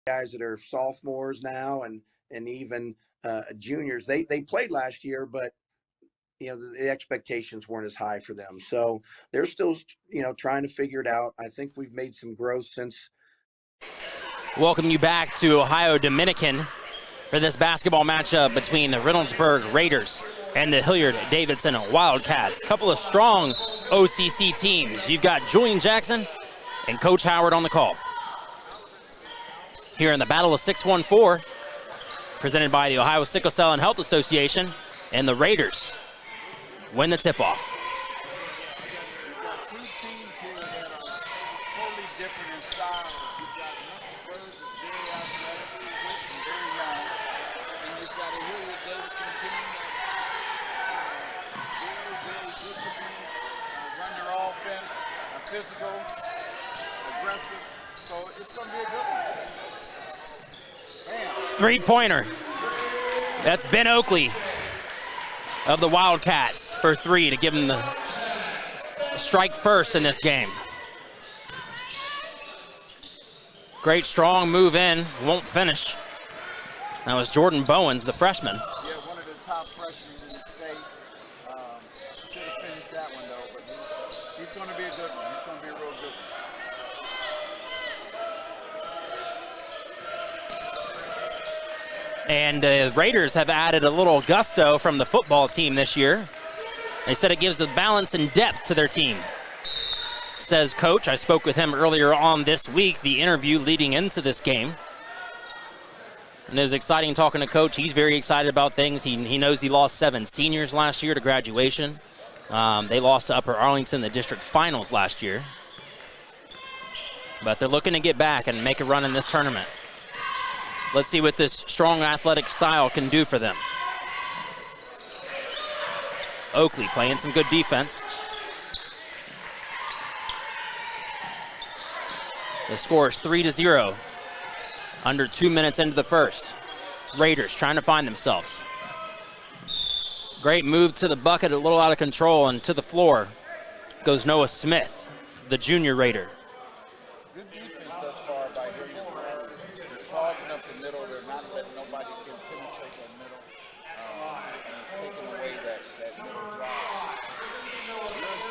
guys that are sophomores now and even juniors. They played last year, but the expectations weren't as high for them. So they're still trying to figure it out. I think we've made some growth since. Welcome you back to Ohio Dominican for this basketball matchup between the Reynoldsburg Raiders and the Hilliard-Davidson Wildcats. A couple of strong OCC teams. You've got Julian Jackson and Coach Howard on the call. Here in the Battle of 614, presented by the Ohio Sickle Cell and Health Association, and the Raiders win the tip-off. You've got two teams here that are totally different in style. You've got Reynoldsburg that's very athletic, quick, and very young. And you've got a Hilliard-Davidson team that's very disciplined, run their offense, physical, aggressive. So it's going to be a good one. Three-pointer. That's Ben Oakley of the Wildcats for three to give him the strike first in this game. Great strong move in, won't finish. That was Jordan Bowens, the freshman. Yeah, one of the top freshmen in the state. Should have finished that one though, but he's going to be a good one. He's going to be a real good one. And the Raiders have added a little gusto from the football team this year. They said it gives the balance and depth to their team, says Coach. I spoke with him earlier on this week, the interview leading into this game. And it was exciting talking to Coach. He's very excited about things. He knows he lost 7 seniors last year to graduation. They lost to Upper Arlington in the district finals last year. But they're looking to get back and make a run in this tournament. Let's see what this strong athletic style can do for them. Oakley playing some good defense. The score is 3-0. Under 2 minutes into the first. Raiders trying to find themselves. Great move to the bucket, a little out of control, and to the floor goes Noah Smith, the junior Raider. Good defense thus far by Reynoldsburg. They're clogging up the middle. They're not letting nobody can penetrate that middle. And it's taking away that middle drive.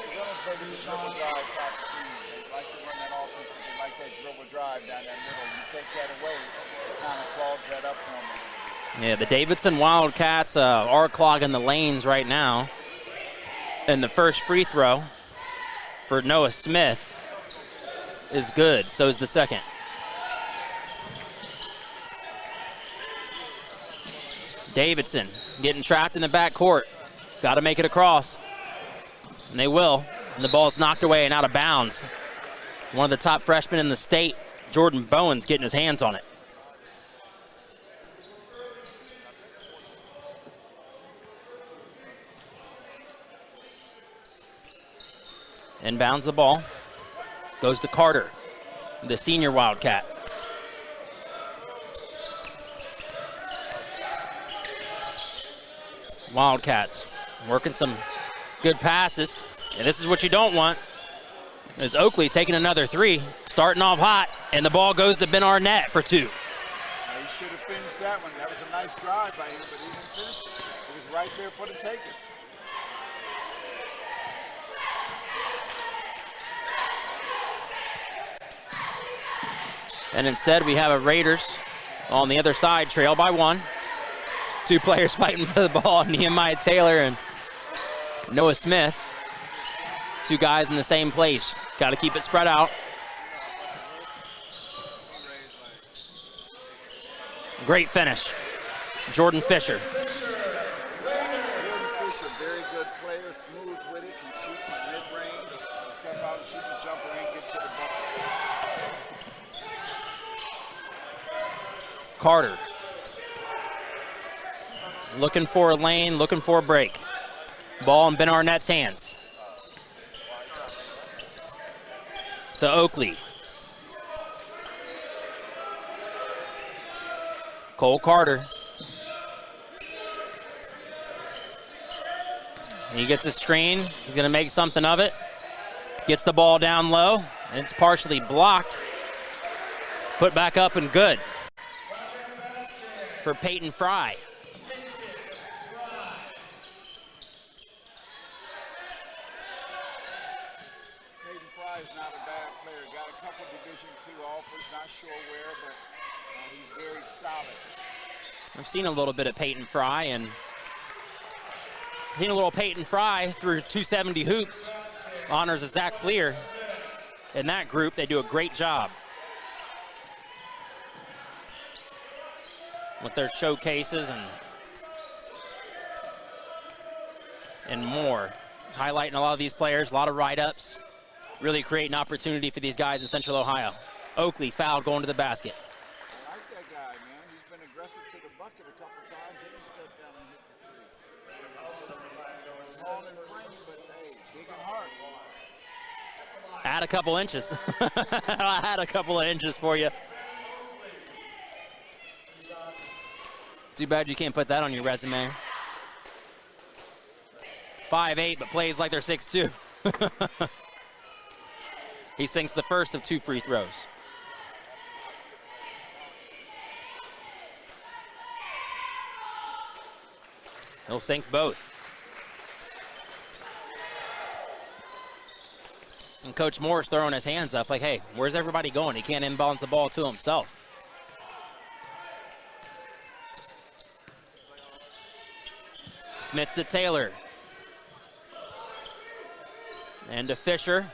Reynoldsburg is a dribble drive type of team. They like to run that offense. They like that dribble drive down that middle. You take that away, it kind of clogs that up for them. Yeah, the Davidson Wildcats are clogging the lanes right now. And the first free throw for Noah Smith is good. So is the second. Davidson getting trapped in the backcourt. Got to make it across. And they will. And the ball's knocked away and out of bounds. One of the top freshmen in the state, Jordan Bowens, getting his hands on it. Inbounds the ball. Goes to Carter, the senior Wildcat. Wildcats working some good passes. And this is what you don't want. Is Oakley taking another three, starting off hot, and the ball goes to Ben Arnett for 2. He should have finished that one. That was a nice drive by him, but he didn't finish it. It was right there for the taking. And instead we have a Raiders on the other side, trail by 1. 2 players fighting for the ball, Nehemiah Taylor and Noah Smith. 2 guys in the same place. Got to keep it spread out. Great finish. Jordan Fisher. Jordan Fisher, very good player, smooth with it, can shoot from mid-range, step out, shoot the jumper, and get to the bucket. Carter. Looking for a lane, looking for a break. Ball in Ben Arnett's hands. To Oakley. Cole Carter. He gets a screen. He's going to make something of it. Gets the ball down low. And it's partially blocked. Put back up and good. for Peyton Fry. Peyton Fry is not a bad player. Got a couple Division II offers, not sure where, but he's very solid. I've seen a little bit of Peyton Fry, and seen a little Peyton Fry through 270 hoops. Honors of Zach Fleer. In that group, they do a great job with their showcases and more. Highlighting a lot of these players, a lot of write-ups, really creating opportunity for these guys in Central Ohio. Oakley fouled going to the basket. I like that guy, man. He's been aggressive to the bucket a couple times. He stepped down and hit the three. Small and frame, but hey, big and hard. Add a couple inches. I had a couple of inches for you. Too bad you can't put that on your resume. 5'8", but plays like they're 6'2". He sinks the first of 2 free throws. He'll sink both. And Coach Moore's throwing his hands up like, hey, where's everybody going? He can't inbounds the ball to himself. Smith to Taylor. And to Fisher.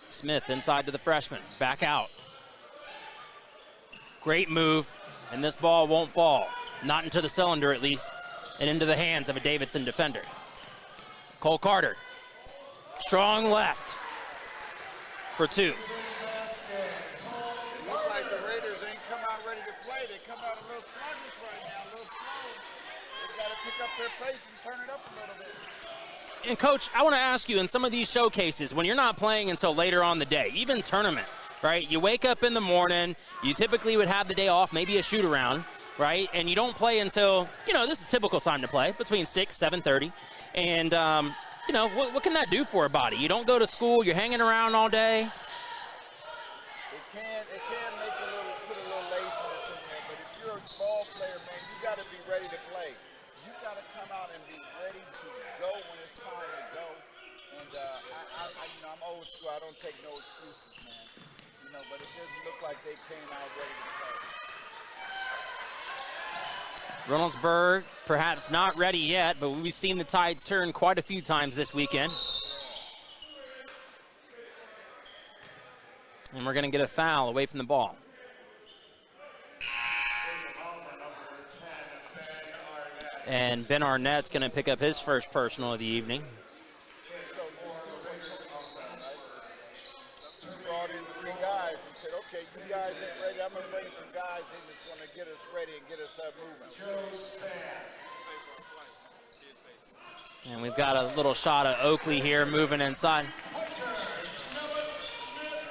Smith inside to the freshman. Back out. Great move. And this ball won't fall. Not into the cylinder, at least. And into the hands of a Davidson defender. Cole Carter. Strong left. For 2. Looks like the Raiders ain't come out ready to play. They come out a little sluggish right now, a little slow. They got to pick up their pace and turn it up a little bit. And Coach, I want to ask you, in some of these showcases, when you're not playing until later on the day, even tournament, right? You wake up in the morning, you typically would have the day off, maybe a shoot around, right? And you don't play until, this is a typical time to play, between 6, 7:30. And, what can that do for a body? You don't go to school, you're hanging around all day. It can make put a little laziness in there, but if you're a ball player, man, you got to be ready to play. You got to come out and be ready to go when it's time to go. And I'm old school. I don't take no excuses, man. But it doesn't look like they came out ready to play. Reynoldsburg, perhaps not ready yet, but we've seen the tides turn quite a few times this weekend. And we're going to get a foul away from the ball. And Ben Arnett's going to pick up his first personal of the evening. He brought in 3 guys and said, okay, you guys ain't ready. I'm going to bring some guys in that's going to get us ready and get us moving. And we've got a little shot of Oakley here moving inside.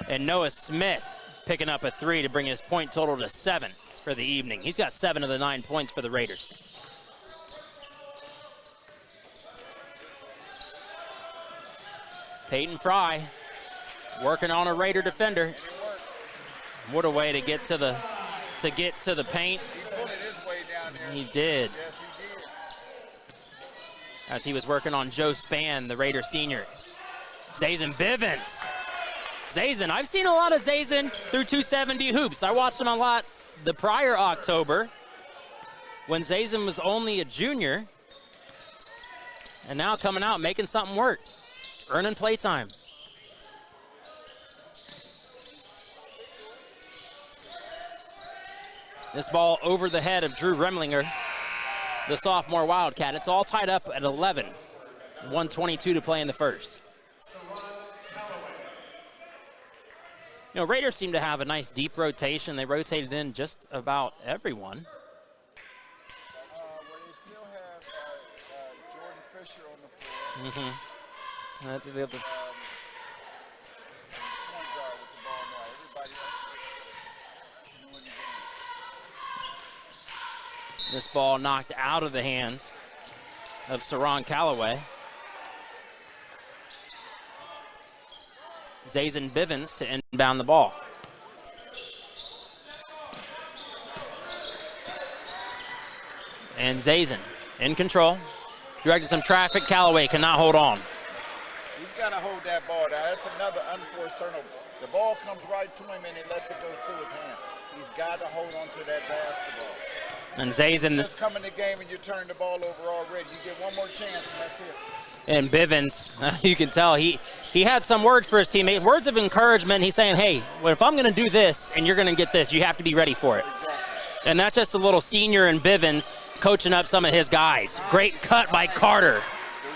And Noah Smith picking up a 3 to bring his point total to 7 for the evening. He's got 7 of the 9 points for the Raiders. Peyton Fry working on a Raider defender. What a way to get to the paint. He put it his way down there. He did. Yes, he did. As he was working on Joe Spann, the Raider senior. Zazen Bivens. Zazen, I've seen a lot of Zazen through 270 hoops. I watched him a lot the prior October when Zazen was only a junior. And now coming out, making something work. Earning playtime. This ball over the head of Drew Remlinger, the sophomore Wildcat. It's all tied up at 11. 1:22 to play in the first. Raiders seem to have a nice deep rotation. They rotated in just about everyone. Well, they still have Jordan Fisher on the floor. I think they have the Point guard with the ball now. Everybody else doing the game. This ball knocked out of the hands of Saron Callaway. Zazen Bivens to inbound the ball. And Zazen in control. Directed some traffic. Callaway cannot hold on. He's got to hold that ball down. That's another unforced turnover. The ball comes right to him and he lets it go through his hand. He's got to hold on to that basketball. And Zazen. Just come in the game and you turn the ball over already. You get one more chance and that's it. And Bivens, you can tell he had some words for his teammate, words of encouragement. He's saying, hey, well, if I'm going to do this and you're going to get this, you have to be ready for it. Exactly. And that's just a little senior in Bivens coaching up some of his guys. Great cut by Carter. The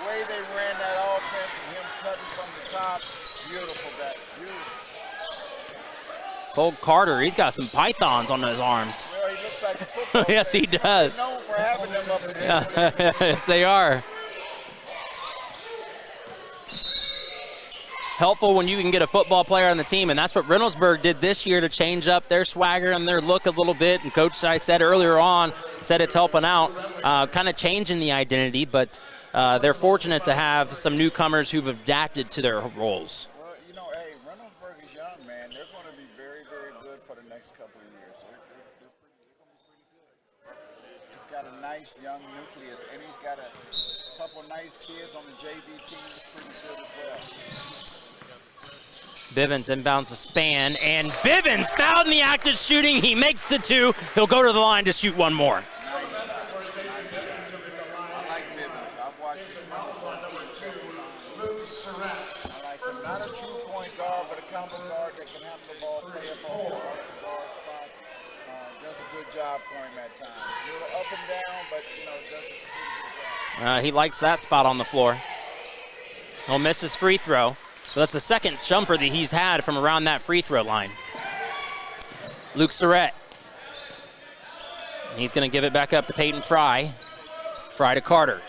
way they ran that offense and him cutting from the top, beautiful, that beautiful. Cole Carter, he's got some pythons on his arms. Well, he looks like a football Yes, he player. does. They're known for having them up in there. Yes, they are. Helpful when you can get a football player on the team, and that's what Reynoldsburg did this year to change up their swagger and their look a little bit. And Coach, I said earlier on, said it's helping out, kind of changing the identity, but they're fortunate to have some newcomers who've adapted to their roles. Well, you know, hey, Reynoldsburg is young, man. They're going to be very, very good for the next couple of years. They're pretty good. He's got a nice young nucleus, and he's got a couple nice kids on the JV team that's pretty good as well. Bivens inbounds the span, and Bivens fouled in the act of shooting. He makes the two. He'll go to the line to shoot one more. I like Bivens. I've watched his numbers on TV. I like him. Not a true point guard, but a counter guard that can have the ball play up on the guard spot. Does a good job for him at times. A little up and down, but, you know, does a pretty good job. He likes that spot on the floor. He'll miss his free throw. So that's the second jumper that he's had from around that free throw line. Luke Surratt. He's going to give it back up to Peyton Fry. Fry to Carter.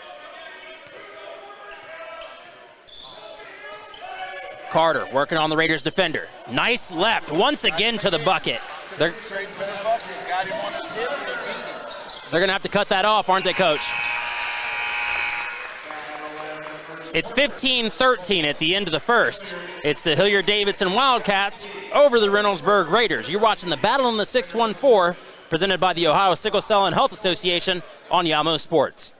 Carter working on the Raiders defender. Nice left once again to the bucket. They're going to have to cut that off, aren't they, Coach? It's 15-13 at the end of the first. It's the Hilliard-Davidson Wildcats over the Reynoldsburg Raiders. You're watching the Battle in the 614, presented by the Ohio Sickle Cell and Health Association on Yamo Sports.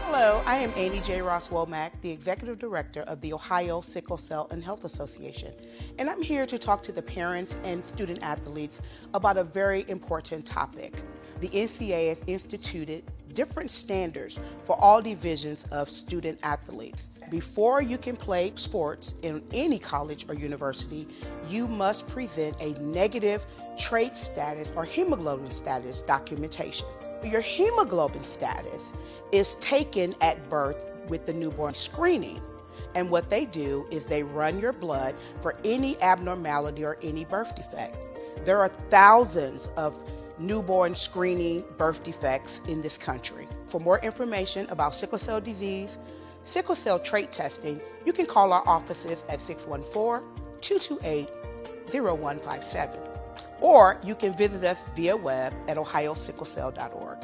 Hello, I am Amy J. Ross Womack, the Executive Director of the Ohio Sickle Cell and Health Association, and I'm here to talk to the parents and student athletes about a very important topic. The NCAA has instituted different standards for all divisions of student athletes. Before you can play sports in any college or university, you must present a negative trait status or hemoglobin status documentation. Your hemoglobin status is taken at birth with the newborn screening. And what they do is they run your blood for any abnormality or any birth defect. There are thousands of newborn screening birth defects in this country. For more information about sickle cell disease, sickle cell trait testing, you can call our offices at 614-228-0157. Or you can visit us via web at ohiosicklecell.org.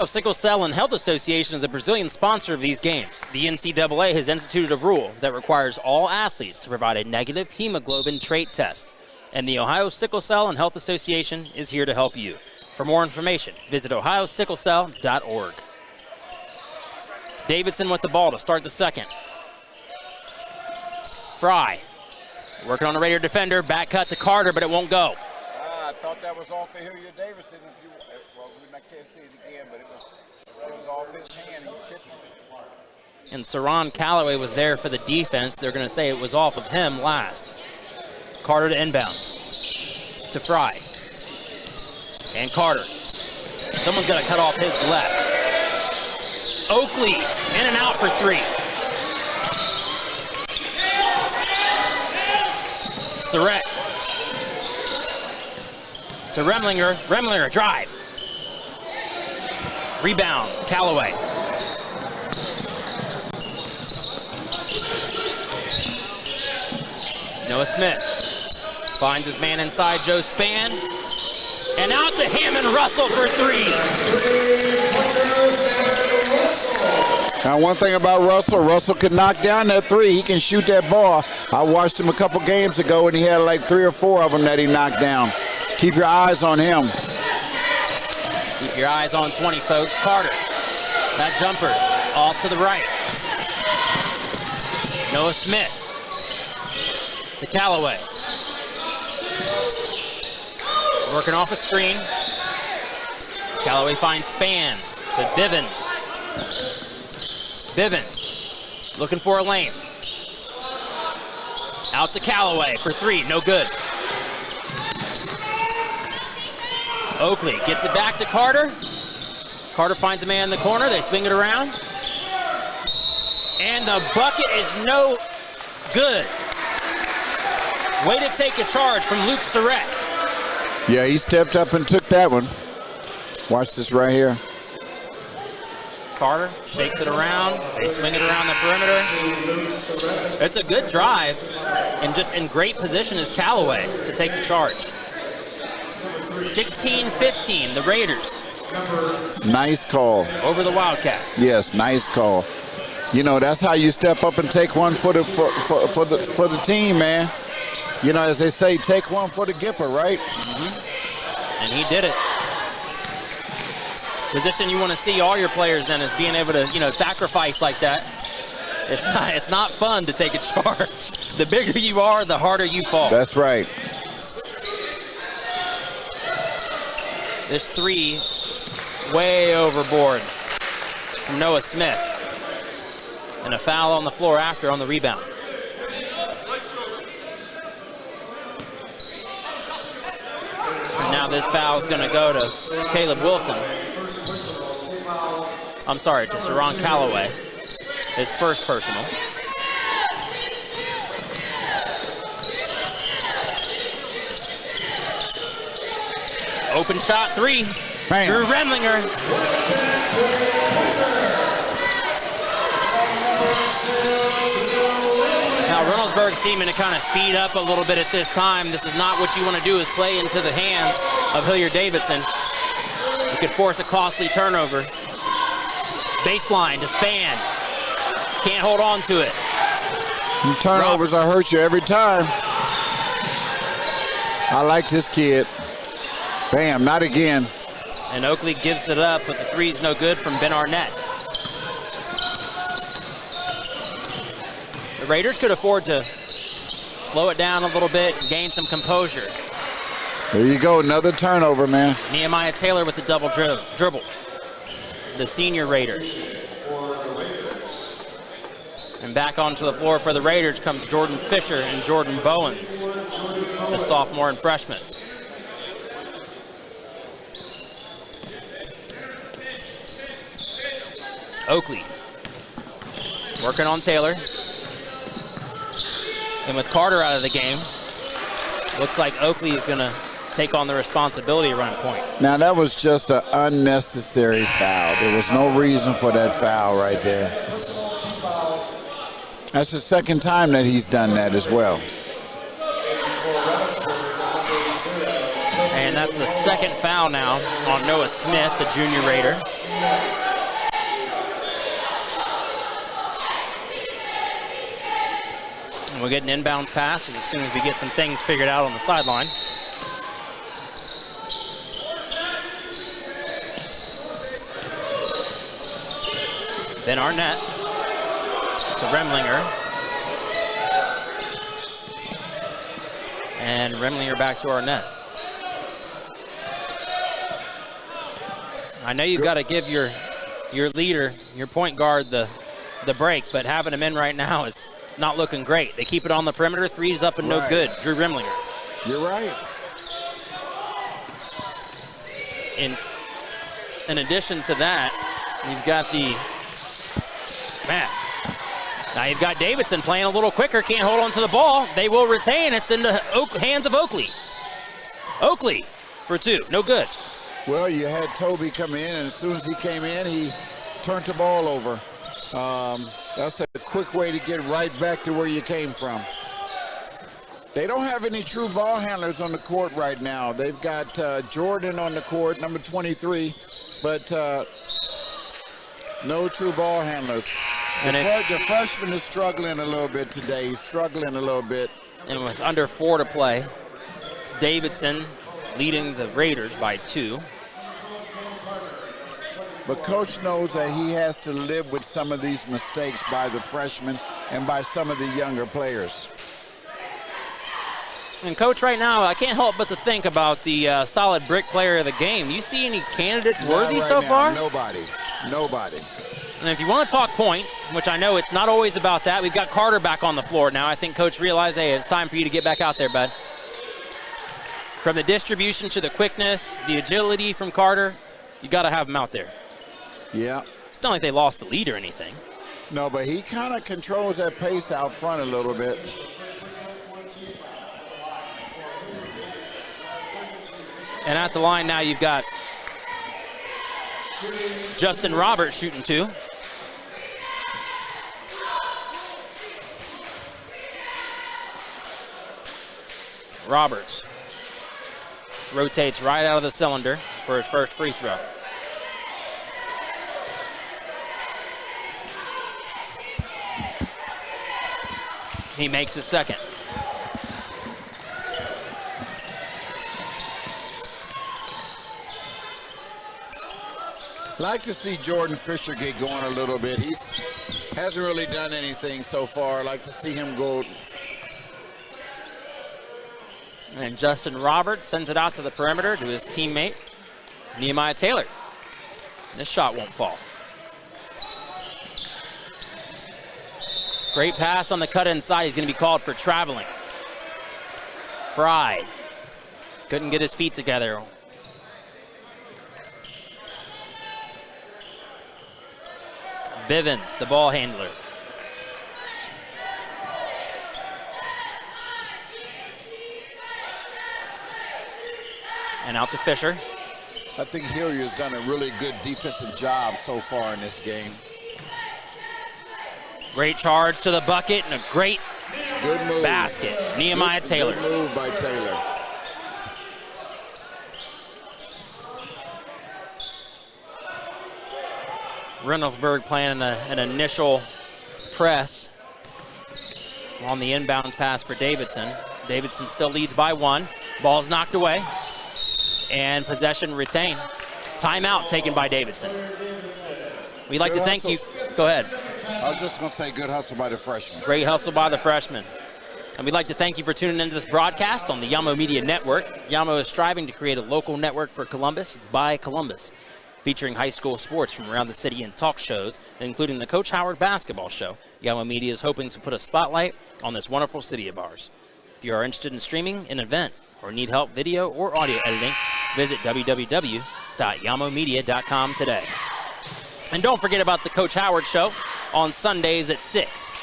Sickle Cell and Health Association is a Brazilian sponsor of these games. The NCAA has instituted a rule that requires all athletes to provide a negative hemoglobin trait test. And the Ohio Sickle Cell and Health Association is here to help you. For more information, visit ohiosicklecell.org. Davidson with the ball to start the second. Fry working on the Raider defender. Back cut to Carter, but it won't go. I thought that was off the Hilliard-Davidson. Well, I can't see it again, but it was off his hand. He tipped it. And Saron Callaway was there for the defense. They're going to say it was off of him last. Carter to inbound. To Fry. And Carter. Someone's got to cut off his left. Oakley in and out for three. Surratt to Remlinger. Remlinger drive. Rebound, Callaway. Noah Smith Finds his man inside, Joe Spann. And out to Hammond Russell for three. Now, one thing about Russell can knock down that three. He can shoot that ball. I watched him a couple games ago, and he had like 3 or 4 of them that he knocked down. Keep your eyes on him. Keep your eyes on 20, folks. Carter, that jumper, off to the right. Noah Smith to Callaway. Working off a screen. Callaway finds Spann to Bivens. Bivens looking for a lane. Out to Callaway for three, no good. Oakley gets it back to Carter. Carter finds a man in the corner, they swing it around. And the bucket is no good. Way to take a charge from Luke Surratt. Yeah, he stepped up and took that one. Watch this right here. Carter shakes it around. They swing it around the perimeter. It's a good drive. And just in great position is Callaway to take the charge. 16-15, the Raiders. Nice call. Over the Wildcats. Yes, nice call. You know, that's how you step up and take one for the team, man. You know, as they say, take one for the Gipper, right? Mm-hmm. And he did it. Position you want to see all your players in is being able to, you know, sacrifice like that. It's not fun to take a charge. The bigger you are, the harder you fall. That's right. This three, way overboard from Noah Smith. And a foul on the floor after on the rebound. And now this foul is going to go to Caleb Wilson. I'm sorry, to Saron Callaway. His first personal. Open shot three. Bam. Drew Remlinger. Now Reynoldsburg seeming to kind of speed up a little bit at this time. This is not what you want to do, is play into the hands of Hilliard Davidson. You could force a costly turnover. Baseline to Spann. Can't hold on to it. Turnovers will hurt you every time. I like this kid. Bam, not again. And Oakley gives it up, but the three's no good from Ben Arnett. The Raiders could afford to slow it down a little bit and gain some composure. There you go, another turnover, man. Nehemiah Taylor with the double dribble. The senior Raiders. And back onto the floor for the Raiders comes Jordan Fisher and Jordan Bowens, the sophomore and freshman. Oakley working on Taylor. And with Carter out of the game, looks like Oakley is going to take on the responsibility at run point. Now that was just an unnecessary foul. There was no reason for that foul right there. That's the second time that he's done that as well. And that's the second foul now on Noah Smith, the junior Raider. And we'll get an inbound pass as soon as we get some things figured out on the sideline. Ben Arnett to Remlinger. And Remlinger back to Arnett. I know you've got to give your leader, your point guard, the break, but having him in right now is not looking great. They keep it on the perimeter, three's up and no good. Drew Remlinger. You're right. In addition to that, you've got now you've got Davidson playing a little quicker, can't hold on to the ball. They will retain. It's in the hands of Oakley. Oakley for two, no good. Well, you had Toby come in, and as soon as he came in, he turned the ball over. That's a quick way to get right back to where you came from. They don't have any true ball handlers on the court right now. They've got Jordan on the court, number 23, but no true ball handlers. And The freshman is struggling a little bit today. He's struggling a little bit. And with under 4 to play, it's Davidson leading the Raiders by 2. But Coach knows that he has to live with some of these mistakes by the freshmen and by some of the younger players. And Coach, right now, I can't help but to think about the solid brick player of the game. Do you see any candidates worthy so far? Nobody. And if you want to talk points, which I know it's not always about that, we've got Carter back on the floor now. I think Coach realized, hey, it's time for you to get back out there, bud. From the distribution to the quickness, the agility from Carter, you got to have him out there. Yeah. It's not like they lost the lead or anything. No, but he kind of controls that pace out front a little bit. And at the line now, you've got Justin Roberts shooting 2. Roberts rotates right out of the cylinder for his first free throw. He makes his second. Like to see Jordan Fisher get going a little bit. He hasn't really done anything so far. Like to see him go. And Justin Roberts sends it out to the perimeter to his teammate, Nehemiah Taylor. This shot won't fall. Great pass on the cut inside. He's going to be called for traveling. Fry couldn't get his feet together. Bivens, the ball handler. And out to Fisher. I think Hillier's done a really good defensive job so far in this game. Great charge to the bucket and a great basket. Nehemiah Taylor. Good move by Taylor. Reynoldsburg playing an initial press on the inbounds pass for Davidson. Davidson still leads by 1. Ball's knocked away. And possession retained. Timeout taken by Davidson. We'd like to thank you. Go ahead. I was just going to say good hustle by the freshman. Great hustle by the freshman. And we'd like to thank you for tuning into this broadcast on the Yamo Media Network. Yamo is striving to create a local network for Columbus by Columbus, featuring high school sports from around the city and talk shows, including the Coach Howard basketball show. Yamo Media is hoping to put a spotlight on this wonderful city of ours. If you are interested in streaming an event or need help video or audio editing, visit www.yamomedia.com today. And don't forget about the Coach Howard Show on Sundays at 6.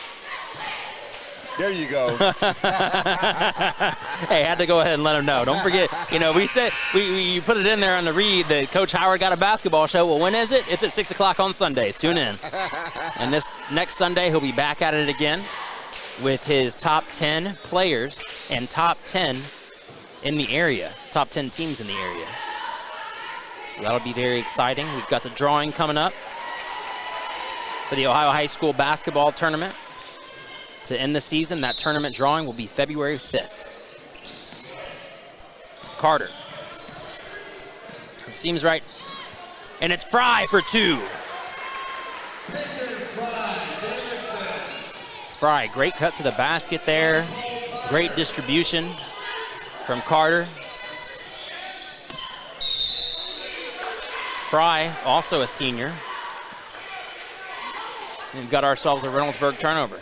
There you go. Hey, had to go ahead and let him know. Don't forget, we said, we put it in there on the read that Coach Howard got a basketball show. Well, when is it? It's at 6 o'clock on Sundays. Tune in. And this next Sunday, he'll be back at it again with his top 10 players and top 10 in the area, top 10 teams in the area. So that'll be very exciting. We've got the drawing coming up for the Ohio High School basketball tournament. To end the season, that tournament drawing will be February 5th. Carter. It seems right. And it's Fry for 2. Fry, great cut to the basket there. Great distribution from Carter. Fry, also a senior. We've got ourselves a Reynoldsburg turnover.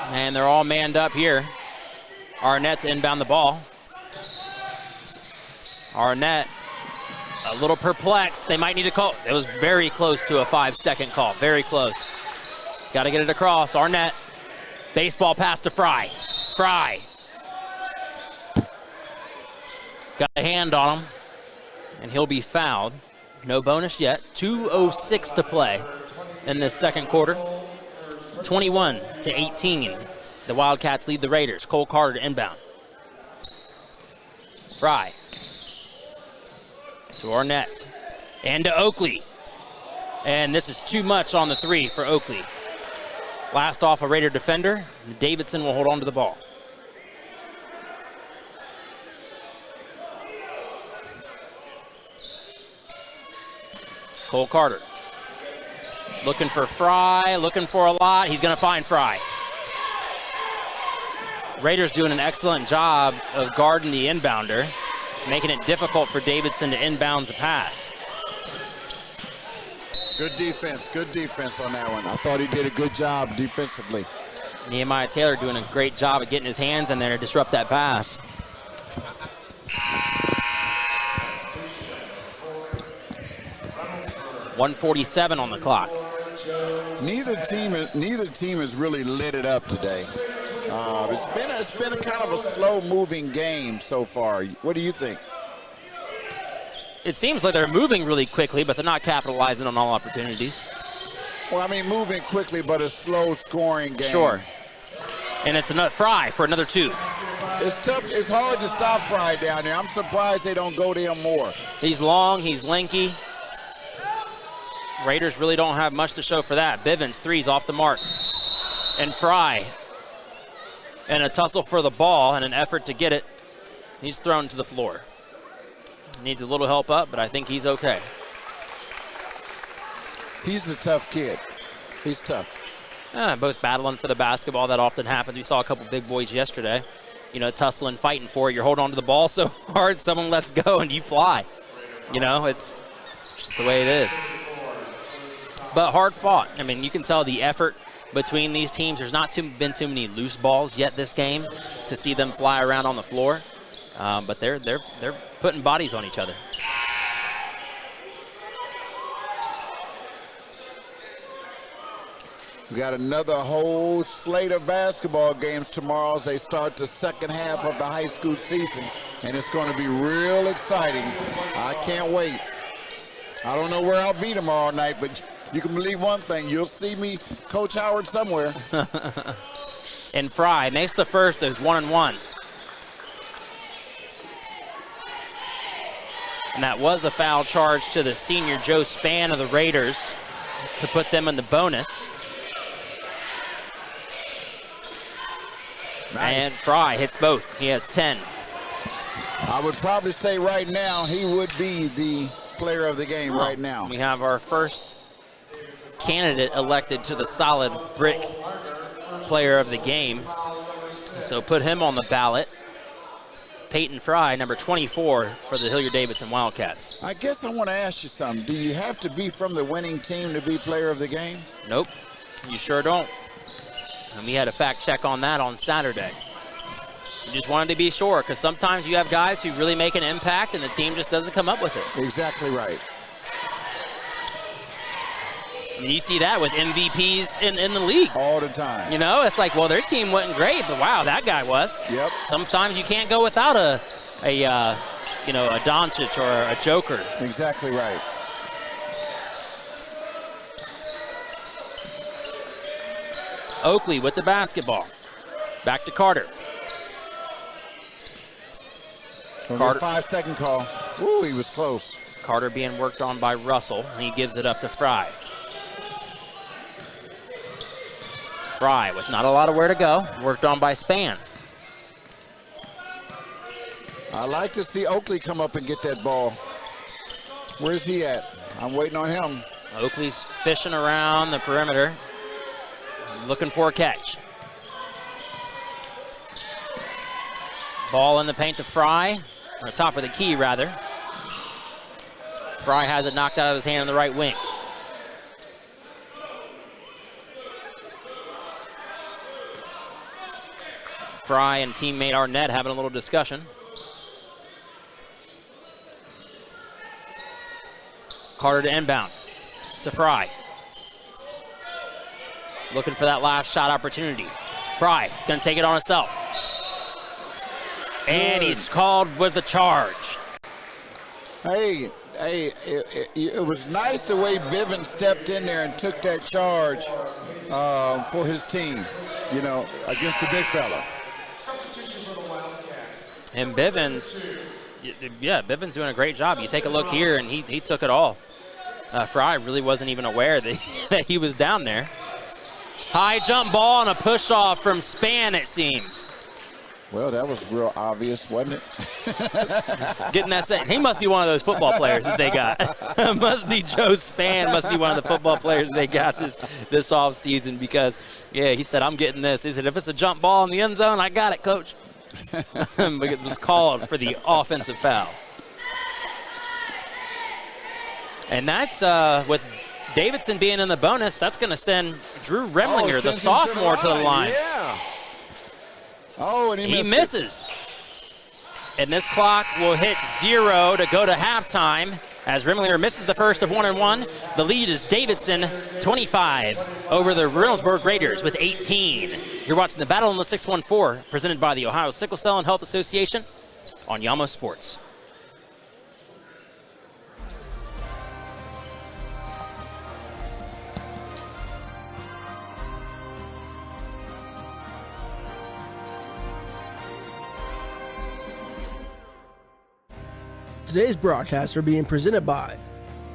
And they're all manned up here. Arnett to inbound the ball. Arnett, a little perplexed. They might need to call. It was very close to a 5-second call. Very close. Got to get it across. Arnett. Baseball pass to Fry. Fry. Got a hand on him. And he'll be fouled. No bonus yet. 2:06 to play in this second quarter. 21-18. The Wildcats lead the Raiders. Cole Carter to inbound. Fry to Arnett and to Oakley. And this is too much on the three for Oakley. Last off a Raider defender. Davidson will hold on to the ball. Cole Carter looking for Fry, looking for a lot. He's going to find Fry. Raiders doing an excellent job of guarding the inbounder, making it difficult for Davidson to inbounds a pass. Good defense on that one. I thought he did a good job defensively. Nehemiah Taylor doing a great job of getting his hands in there to disrupt that pass. .147 on the clock. Neither team has really lit it up today. It's been a kind of a slow-moving game so far. What do you think? It seems like they're moving really quickly, but they're not capitalizing on all opportunities. Well, I mean, moving quickly, but a slow-scoring game. Sure. And it's another Fry for another two. It's tough. It's hard to stop Fry down there. I'm surprised they don't go to him more. He's long. He's lanky. Raiders really don't have much to show for that. Bivens, three's off the mark. And Fry, in a tussle for the ball and an effort to get it, he's thrown to the floor. Needs a little help up, but I think he's okay. He's a tough kid. He's tough. Both battling for the basketball. That often happens. We saw a couple big boys yesterday, tussling, fighting for it. You're holding on to the ball so hard, someone lets go and you fly. It's just the way it is. But hard fought. I mean, you can tell the effort between these teams. There's not been too many loose balls yet this game to see them fly around on the floor. But they're putting bodies on each other. We got another whole slate of basketball games tomorrow as they start the second half of the high school season, and it's going to be real exciting. I can't wait. I don't know where I'll be tomorrow night, but you can believe one thing, you'll see me, Coach Howard, somewhere. And Fry makes the first as 1-1. And that was a foul charge to the senior Joe Spann of the Raiders to put them in the bonus. Nice. And Fry hits both. He has 10. I would probably say right now he would be the player of the game right now. We have our first candidate elected to the solid brick player of the game. So put him on the ballot. Peyton Fry, number 24 for the Hilliard-Davidson Wildcats. I guess I want to ask you something. Do you have to be from the winning team to be player of the game? Nope, you sure don't. And we had a fact check on that on Saturday. We just wanted to be sure, because sometimes you have guys who really make an impact and the team just doesn't come up with it. Exactly right. And you see that with MVPs in the league. All the time. It's like, well, their team wasn't great, but wow, that guy was. Yep. Sometimes you can't go without a Doncic or a Joker. Exactly right. Oakley with the basketball. Back to Carter. Carter. 5-second call. Ooh, he was close. Carter being worked on by Russell. He gives it up to Fry. Fry with not a lot of where to go. Worked on by Spann. I like to see Oakley come up and get that ball. Where's he at? I'm waiting on him. Oakley's fishing around the perimeter, looking for a catch. Ball in the paint to Fry, on the top of the key rather. Fry has it knocked out of his hand on the right wing. Fry and teammate Arnett having a little discussion. Carter to inbound. To Fry. Looking for that last shot opportunity. Fry is going to take it on himself. And he's called with the charge. Hey, hey, it was nice the way Bivens stepped in there and took that charge for his team, against the big fella. And Bivens, Bivens doing a great job. You take a look here, and he took it all. Fry really wasn't even aware that he was down there. High jump ball and a push off from Span, it seems. Well, that was real obvious, wasn't it? Getting that set. He must be one of those football players that they got. Must be Joe Span. Must be one of the football players they got this off season because, he said, I'm getting this. He said, if it's a jump ball in the end zone, I got it, coach. It was called for the offensive foul. And that's with Davidson being in the bonus, that's going to send Drew Remlinger, the sophomore, to the line. Yeah. Oh, and he misses. And this clock will hit 0 to go to halftime as Remlinger misses the first of 1-1. The lead is Davidson 25 over the Reynoldsburg Raiders with 18. You're watching the Battle in the 614 presented by the Ohio Sickle Cell and Health Association on Yamo Sports. Today's broadcasts are being presented by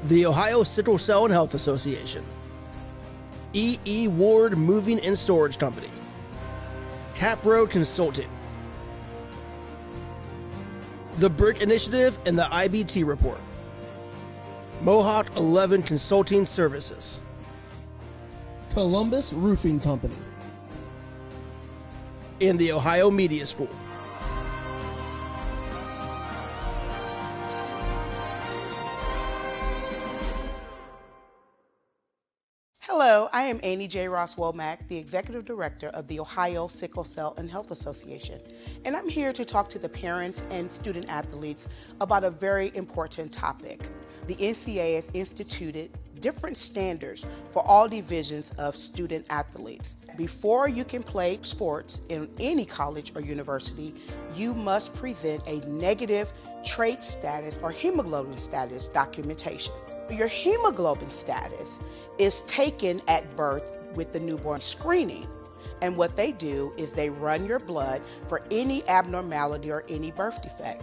the Ohio Sickle Cell and Health Association, E.E. Ward Moving and Storage Company, Caproad Consulting, The Brick Initiative and the IBT Report, Mohawk 11 Consulting Services, Columbus Roofing Company, and the Ohio Media School. Hello, I am Annie J. Ross Womack, the Executive Director of the Ohio Sickle Cell and Health Association, and I'm here to talk to the parents and student athletes about a very important topic. The NCAA has instituted different standards for all divisions of student athletes. Before you can play sports in any college or university, you must present a negative trait status or hemoglobin status documentation. Your hemoglobin status is taken at birth with the newborn screening. And what they do is they run your blood for any abnormality or any birth defect.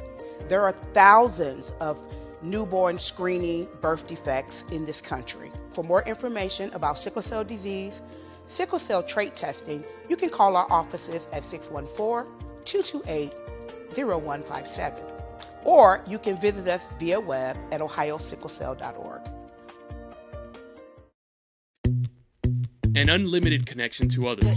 There are thousands of newborn screening birth defects in this country. For more information about sickle cell disease, sickle cell trait testing, you can call our offices at 614-228-0157. Or you can visit us via web at ohiosicklecell.org. An unlimited connection to others,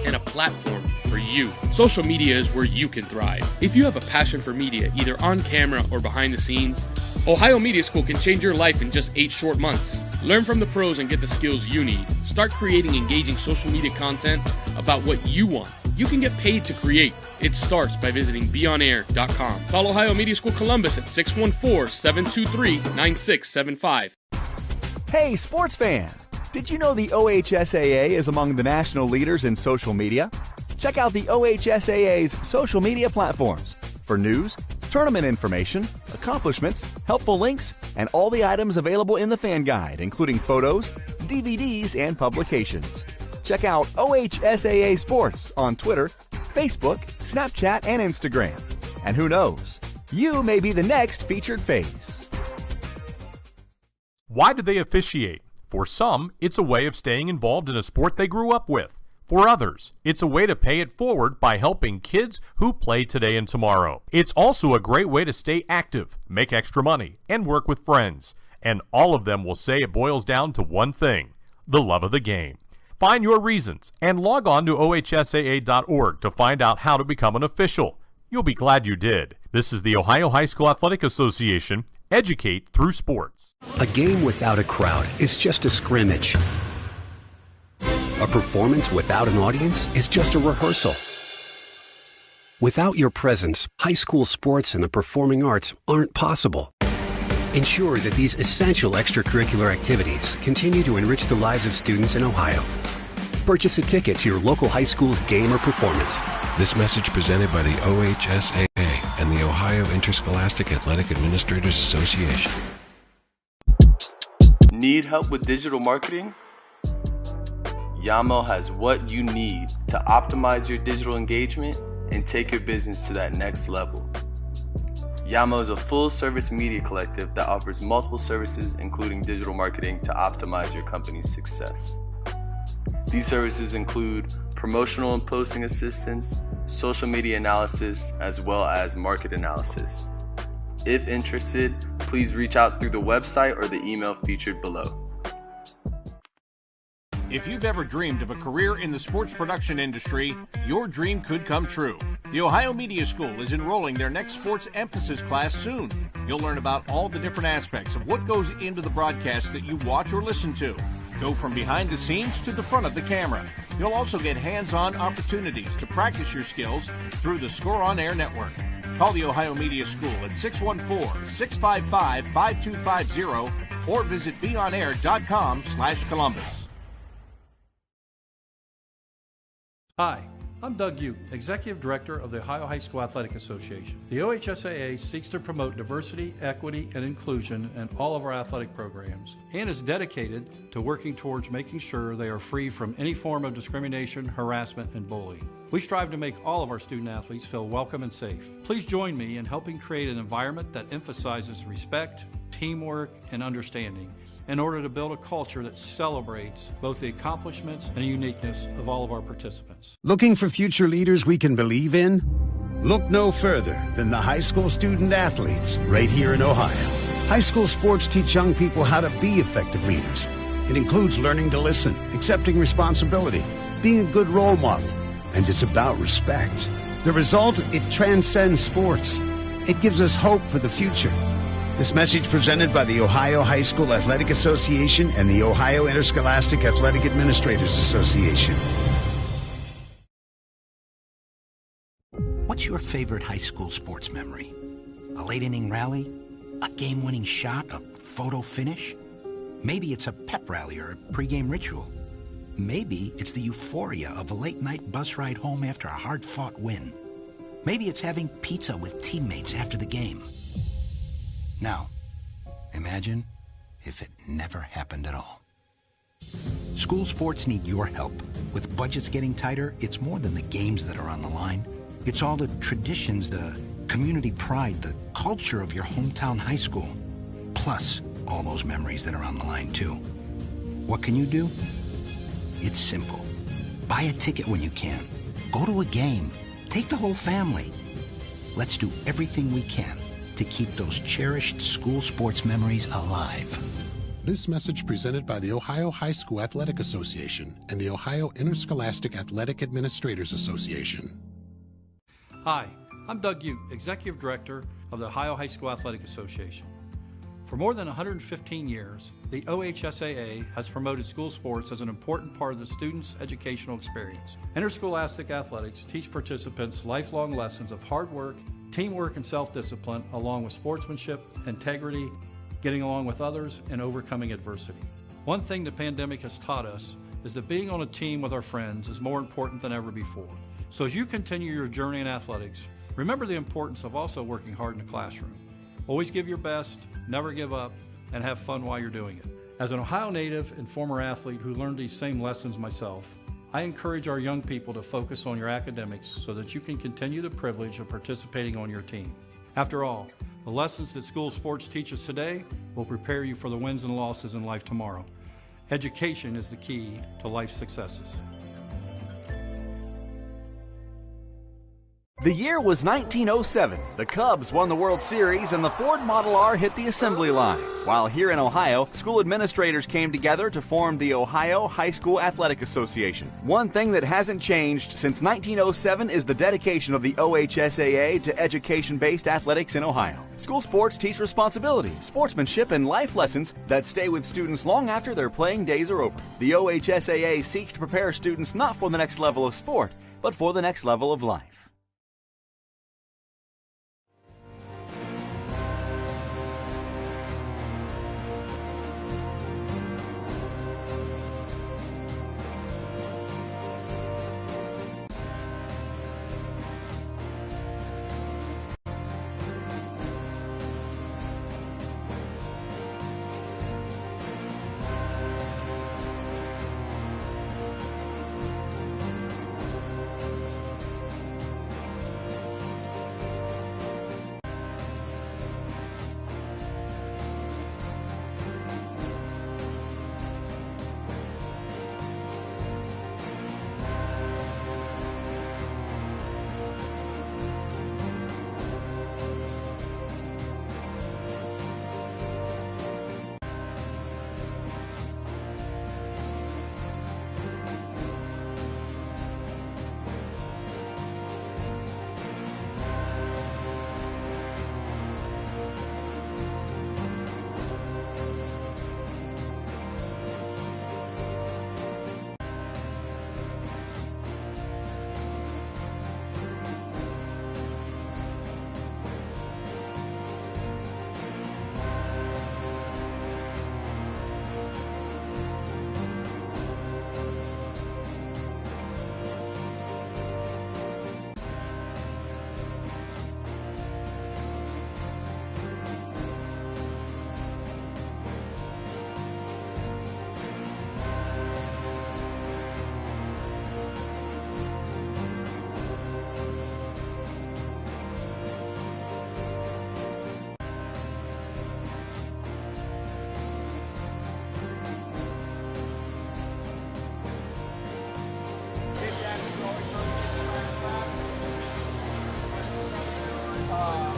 and a platform for you. Social media is where you can thrive. If you have a passion for media, either on camera or behind the scenes, Ohio Media School can change your life in just 8 short months. Learn from the pros and get the skills you need. Start creating engaging social media content about what you want. You can get paid to create. It starts by visiting beonair.com. Call Ohio Media School Columbus at 614-723-9675. Hey, sports fan! Did you know the OHSAA is among the national leaders in social media? Check out the OHSAA's social media platforms for news, tournament information, accomplishments, helpful links, and all the items available in the fan guide, including photos, DVDs, and publications. Check out OHSAA Sports on Twitter, Facebook, Snapchat, and Instagram. And who knows, you may be the next featured face. Why do they officiate? For some, it's a way of staying involved in a sport they grew up with. For others, it's a way to pay it forward by helping kids who play today and tomorrow. It's also a great way to stay active, make extra money, and work with friends. And all of them will say it boils down to one thing: the love of the game. Find your reasons and log on to ohsaa.org to find out how to become an official. You'll be glad you did. This is the Ohio High School Athletic Association. Educate through sports. A game without a crowd is just a scrimmage. A performance without an audience is just a rehearsal. Without your presence, high school sports and the performing arts aren't possible. Ensure that these essential extracurricular activities continue to enrich the lives of students in Ohio. Purchase a ticket to your local high school's game or performance. This message presented by the OHSAA and the Ohio Interscholastic Athletic Administrators Association. Need help with digital marketing? Yamo has what you need to optimize your digital engagement and take your business to that next level. Yamo is a full-service media collective that offers multiple services, including digital marketing, to optimize your company's success. These services include promotional and posting assistance, social media analysis, as well as market analysis. If interested, please reach out through the website or the email featured below. If you've ever dreamed of a career in the sports production industry, your dream could come true. The Ohio Media School is enrolling their next sports emphasis class soon. You'll learn about all the different aspects of what goes into the broadcast that you watch or listen to. Go from behind the scenes to the front of the camera. You'll also get hands-on opportunities to practice your skills through the Score On Air network. Call the Ohio Media School at 614-655-5250 or visit beonair.com/Columbus. Hi, I'm Doug Uke, Executive Director of the Ohio High School Athletic Association. The OHSAA seeks to promote diversity, equity, and inclusion in all of our athletic programs and is dedicated to working towards making sure they are free from any form of discrimination, harassment, and bullying. We strive to make all of our student athletes feel welcome and safe. Please join me in helping create an environment that emphasizes respect, teamwork, and understanding in order to build a culture that celebrates both the accomplishments and uniqueness of all of our participants. Looking for future leaders we can believe in? Look no further than the high school student athletes right here in Ohio. High school sports teach young people how to be effective leaders. It includes learning to listen, accepting responsibility, being a good role model, and it's about respect. The result, it transcends sports. It gives us hope for the future. This message presented by the Ohio High School Athletic Association and the Ohio Interscholastic Athletic Administrators Association. What's your favorite high school sports memory? A late inning rally? A game-winning shot? A photo finish? Maybe it's a pep rally or a pregame ritual. Maybe it's the euphoria of a late-night bus ride home after a hard-fought win. Maybe it's having pizza with teammates after the game. Now, imagine if it never happened at all. School sports need your help. With budgets getting tighter, it's more than the games that are on the line. It's all the traditions, the community pride, the culture of your hometown high school. Plus, all those memories that are on the line, too. What can you do? It's simple. Buy a ticket when you can. Go to a game. Take the whole family. Let's do everything we can to keep those cherished school sports memories alive. This message presented by the Ohio High School Athletic Association and the Ohio Interscholastic Athletic Administrators Association. Hi, I'm Doug Uke, Executive Director of the Ohio High School Athletic Association. For more than 115 years, the OHSAA has promoted school sports as an important part of the student's educational experience. Interscholastic athletics teach participants lifelong lessons of hard work, teamwork, and self-discipline, along with sportsmanship, integrity, getting along with others, and overcoming adversity. One thing the pandemic has taught us is that being on a team with our friends is more important than ever before. So as you continue your journey in athletics, remember the importance of also working hard in the classroom. Always give your best, never give up, and have fun while you're doing it. As an Ohio native and former athlete who learned these same lessons myself, I encourage our young people to focus on your academics so that you can continue the privilege of participating on your team. After all, the lessons that school sports teach us today will prepare you for the wins and losses in life tomorrow. Education is the key to life's successes. The year was 1907. The Cubs won the World Series and the Ford Model R hit the assembly line. While here in Ohio, school administrators came together to form the Ohio High School Athletic Association. One thing that hasn't changed since 1907 is the dedication of the OHSAA to education-based athletics in Ohio. School sports teach responsibility, sportsmanship, and life lessons that stay with students long after their playing days are over. The OHSAA seeks to prepare students not for the next level of sport, but for the next level of life.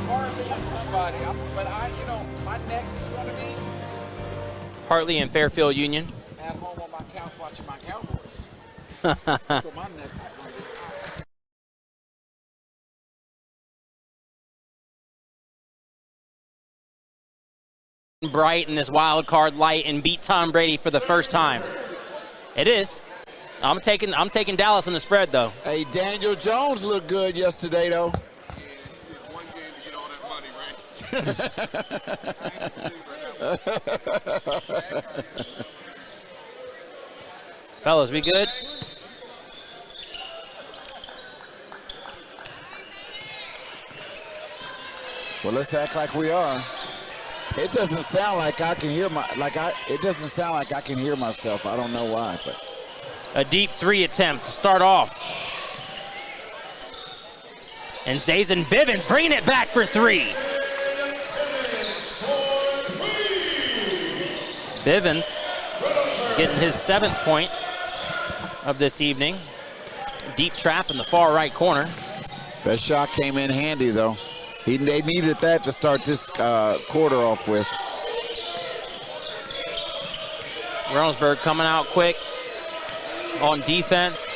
Hartley and somebody. But my next is going to be Hartley and Fairfield Union. at home on my couch watching my Cowboys. That's what my next is going to be. Bright in this wild card light and beat Tom Brady for the first time. It is. I'm taking Dallas in the spread though. Hey, Daniel Jones looked good yesterday though. Fellas, we good? Well, let's act like we are. It doesn't sound like I can hear it doesn't sound like I can hear myself. I don't know why, but A deep three attempt to start off. And Zazen Bivens bringing it back for three. Bivens getting his 7th point of this evening. Deep trap in the far right corner. that shot came in handy though. They needed that to start this quarter off with. Reynoldsburg coming out quick on defense,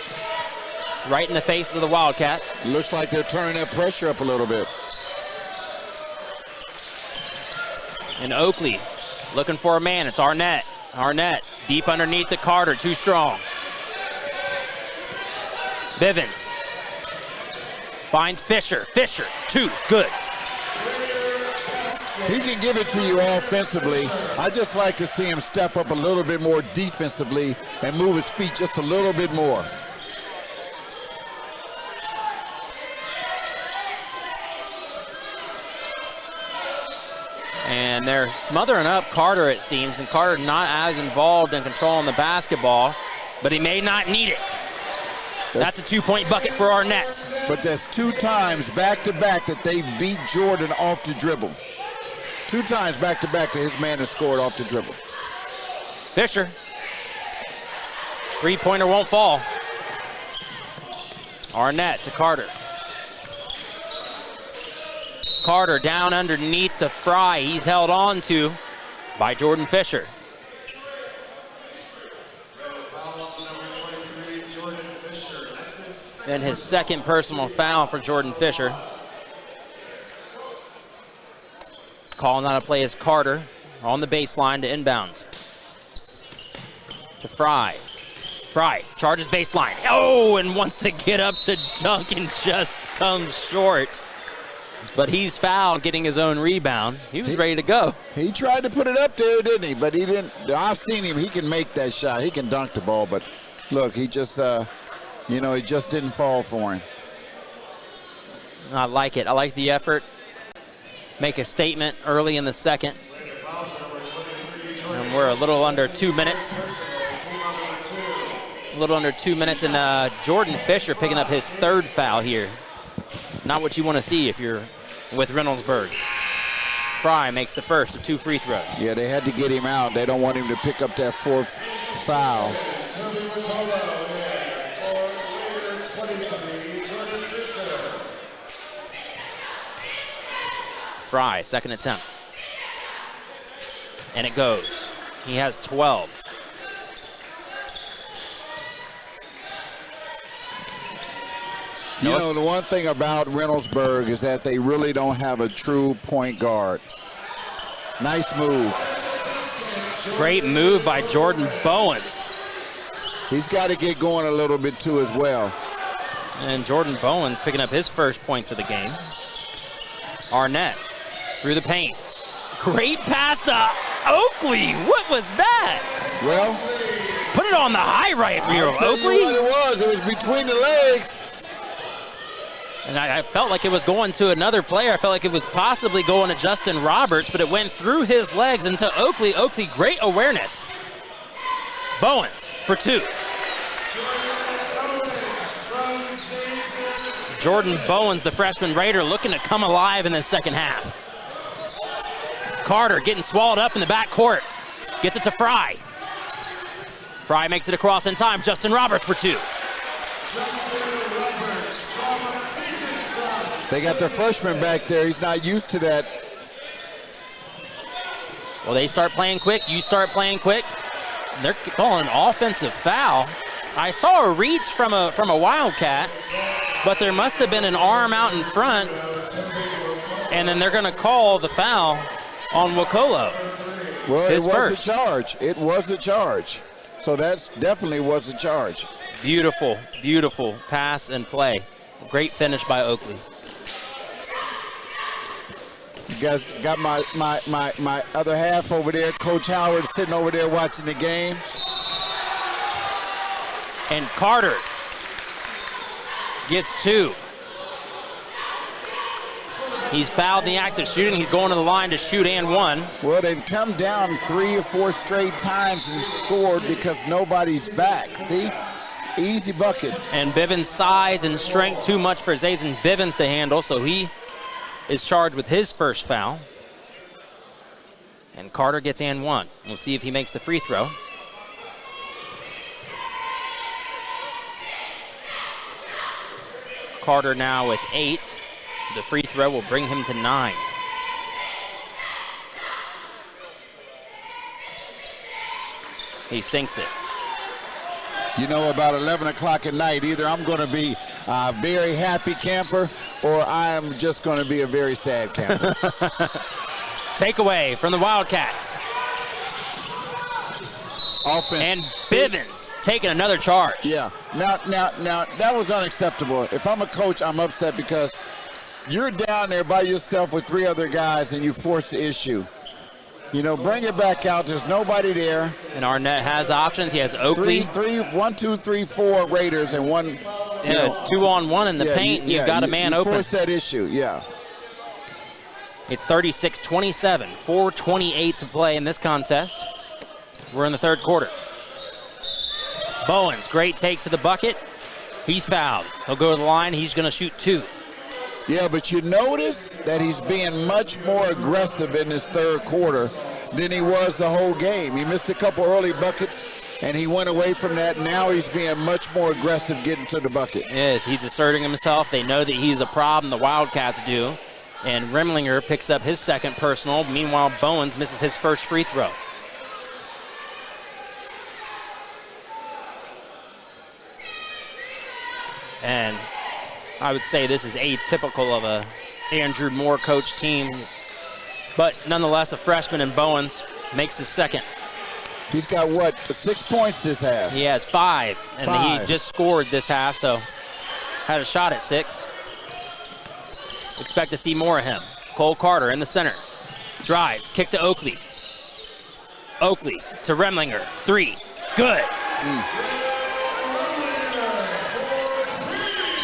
right in the faces of the Wildcats. Looks like they're turning that pressure up a little bit. And Oakley looking for a man. It's Arnett. Arnett deep underneath the Carter, too strong. Bivens finds Fisher. Fisher, two's good. He can give it to you offensively. I just like to see him step up a little bit more defensively and move his feet just a little bit more. And they're smothering up Carter, it seems, and Carter not as involved in controlling the basketball, but he may not need it. That's a 2-point bucket for Arnett. But that's 2 times back-to-back that they beat Jordan off the dribble. 2 times back-to-back that his man has scored off the dribble. Fisher. 3-pointer won't fall. Arnett to Carter. Carter down underneath to Fry. He's held on to by Jordan Fisher. And his 2nd personal foul for Jordan Fisher. Calling on a play is Carter on the baseline to inbounds. To Fry. Fry charges baseline. Oh, and wants to get up to dunk and just comes short. But he's fouled, getting his own rebound. He was ready to go. He tried to put it up there, didn't he? But he didn't. I've seen him. He can make that shot. He can dunk the ball. But look, he just, it just didn't fall for him. I like it. I like the effort. Make a statement early in the second. And we're a little under 2 minutes. A little under 2 minutes, and Jordan Fisher picking up his 3rd foul here. Not what you want to see if you're with Reynoldsburg. Fry makes the first of 2 free throws. Yeah, they had to get him out. They don't want him to pick up that 4th foul. Fry, 2nd attempt. And it goes. He has 12. You know, the one thing about Reynoldsburg is that they really don't have a true point guard. Nice move. Great move by Jordan Bowens. He's got to get going a little bit too as well. And Jordan Bowens picking up his first points of the game. Arnett through the paint. Great pass to Oakley. What was that? Well, put it on the high right rear, Oakley. What it was. It was between the legs. And I felt like it was going to another player. I felt like it was possibly going to Justin Roberts, but it went through his legs into Oakley. Oakley, great awareness. Bowens for 2. Jordan Bowens, the freshman Raider, looking to come alive in the second half. Carter getting swallowed up in the backcourt. Gets it to Fry. Fry makes it across in time. Justin Roberts for 2. They got their freshman back there. He's not used to that. Well, they start playing quick. You start playing quick. They're calling an offensive foul. I saw a reach from a Wildcat, but there must have been an arm out in front, and then they're going to call the foul on Wakolo. Well, it was a charge. It was a charge. So that definitely was a charge. Beautiful, beautiful pass and play. Great finish by Oakley. You guys got my other half over there. Coach Howard sitting over there watching the game. And Carter gets 2. He's fouled in the act of shooting. He's going to the line to shoot and 1. Well, they've come down 3 or 4 straight times and scored because nobody's back. See? Easy buckets. And Bivens' size and strength too much for Zazen Bivens to handle, so he is charged with his first foul. And Carter gets and 1. We'll see if he makes the free throw. Carter now with 8. The free throw will bring him to 9. He sinks it. You know, about 11 o'clock at night, either I'm going to be a very happy camper or I am just going to be a very sad camper. Takeaway from the Wildcats. Offense. And Bivens taking another charge. Yeah. Now, that was unacceptable. If I'm a coach, I'm upset because you're down there by yourself with 3 other guys and you force the issue. You know, bring it back out. There's nobody there. And Arnett has options. He has Oakley. 1, 2, 3, 4 Raiders and 1. Yeah, 2-on-1 in the paint. You've got a man open. Force that issue, yeah. It's 36-27, 4:28 to play in this contest. We're in the third quarter. Bowens, great take to the bucket. He's fouled. He'll go to the line. He's going to shoot 2. Yeah, but you notice that he's being much more aggressive in this third quarter than he was the whole game. He missed a couple early buckets, and he went away from that. Now he's being much more aggressive getting to the bucket. Yes, he's asserting himself. They know that he's a problem, the Wildcats do. And Remlinger picks up his second personal. Meanwhile, Bowens misses his first free throw. And I would say this is atypical of a Andrew Moore coach team. But nonetheless, a freshman in Bowens makes his second. He's got, what, 6 points this half? He has 5. And he just scored this half, so had a shot at 6. Expect to see more of him. Cole Carter in the center. Drives, kick to Oakley. Oakley to Remlinger. 3. Good.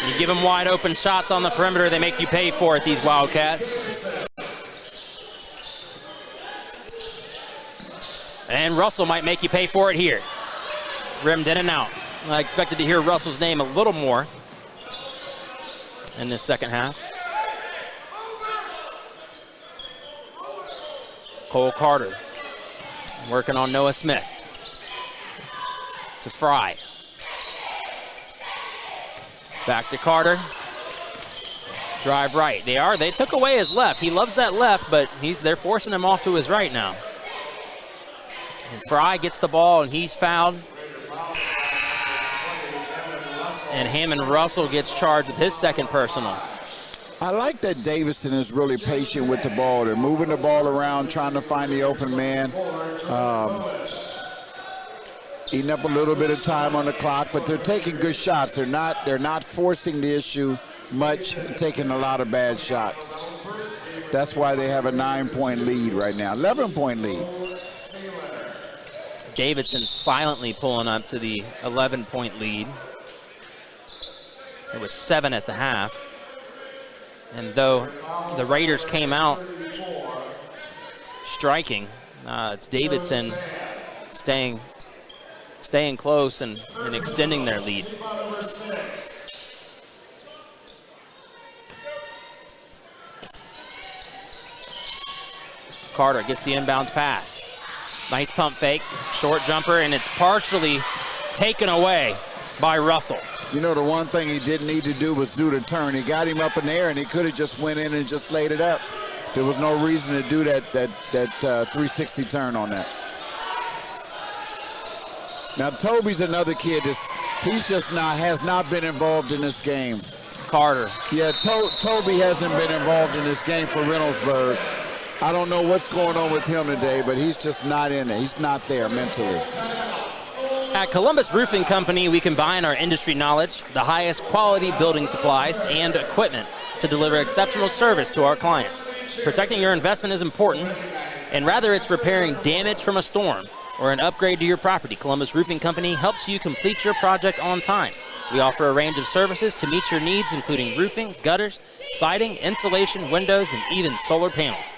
You give them wide open shots on the perimeter, they make you pay for it, these Wildcats. And Russell might make you pay for it here. Rimmed in and out. I expected to hear Russell's name a little more in this second half. Cole Carter working on Noah Smith. To Fry. Back to Carter. Drive right. They took away his left. He loves that left, but they're forcing him off to his right now. And Fry gets the ball, and he's fouled. And Hammond Russell gets charged with his second personal. I like that Davidson is really patient with the ball. They're moving the ball around, trying to find the open man. Eating up a little bit of time on the clock, but they're taking good shots. They're not forcing the issue much, taking a lot of bad shots. That's why they have a 9-point lead right now, 11-point lead. Davidson silently pulling up to the 11-point lead. It was 7 at the half. And though the Raiders came out striking, it's Davidson staying close and extending their lead. Carter gets the inbounds pass. Nice pump fake, short jumper, and it's partially taken away by Russell. You know, the one thing he didn't need to do was do the turn. He got him up in the air, and he could have just went in and just laid it up. There was no reason to do that 360 turn on that. Now, Toby's another kid has not been involved in this game. Carter. Yeah, Toby hasn't been involved in this game for Reynoldsburg. I don't know what's going on with him today, but he's just not in it. He's not there mentally. At Columbus Roofing Company, we combine our industry knowledge, the highest quality building supplies, and equipment to deliver exceptional service to our clients. Protecting your investment is important, and rather it's repairing damage from a storm or an upgrade to your property, Columbus Roofing Company helps you complete your project on time. We offer a range of services to meet your needs, including roofing, gutters, siding, insulation, windows, and even solar panels.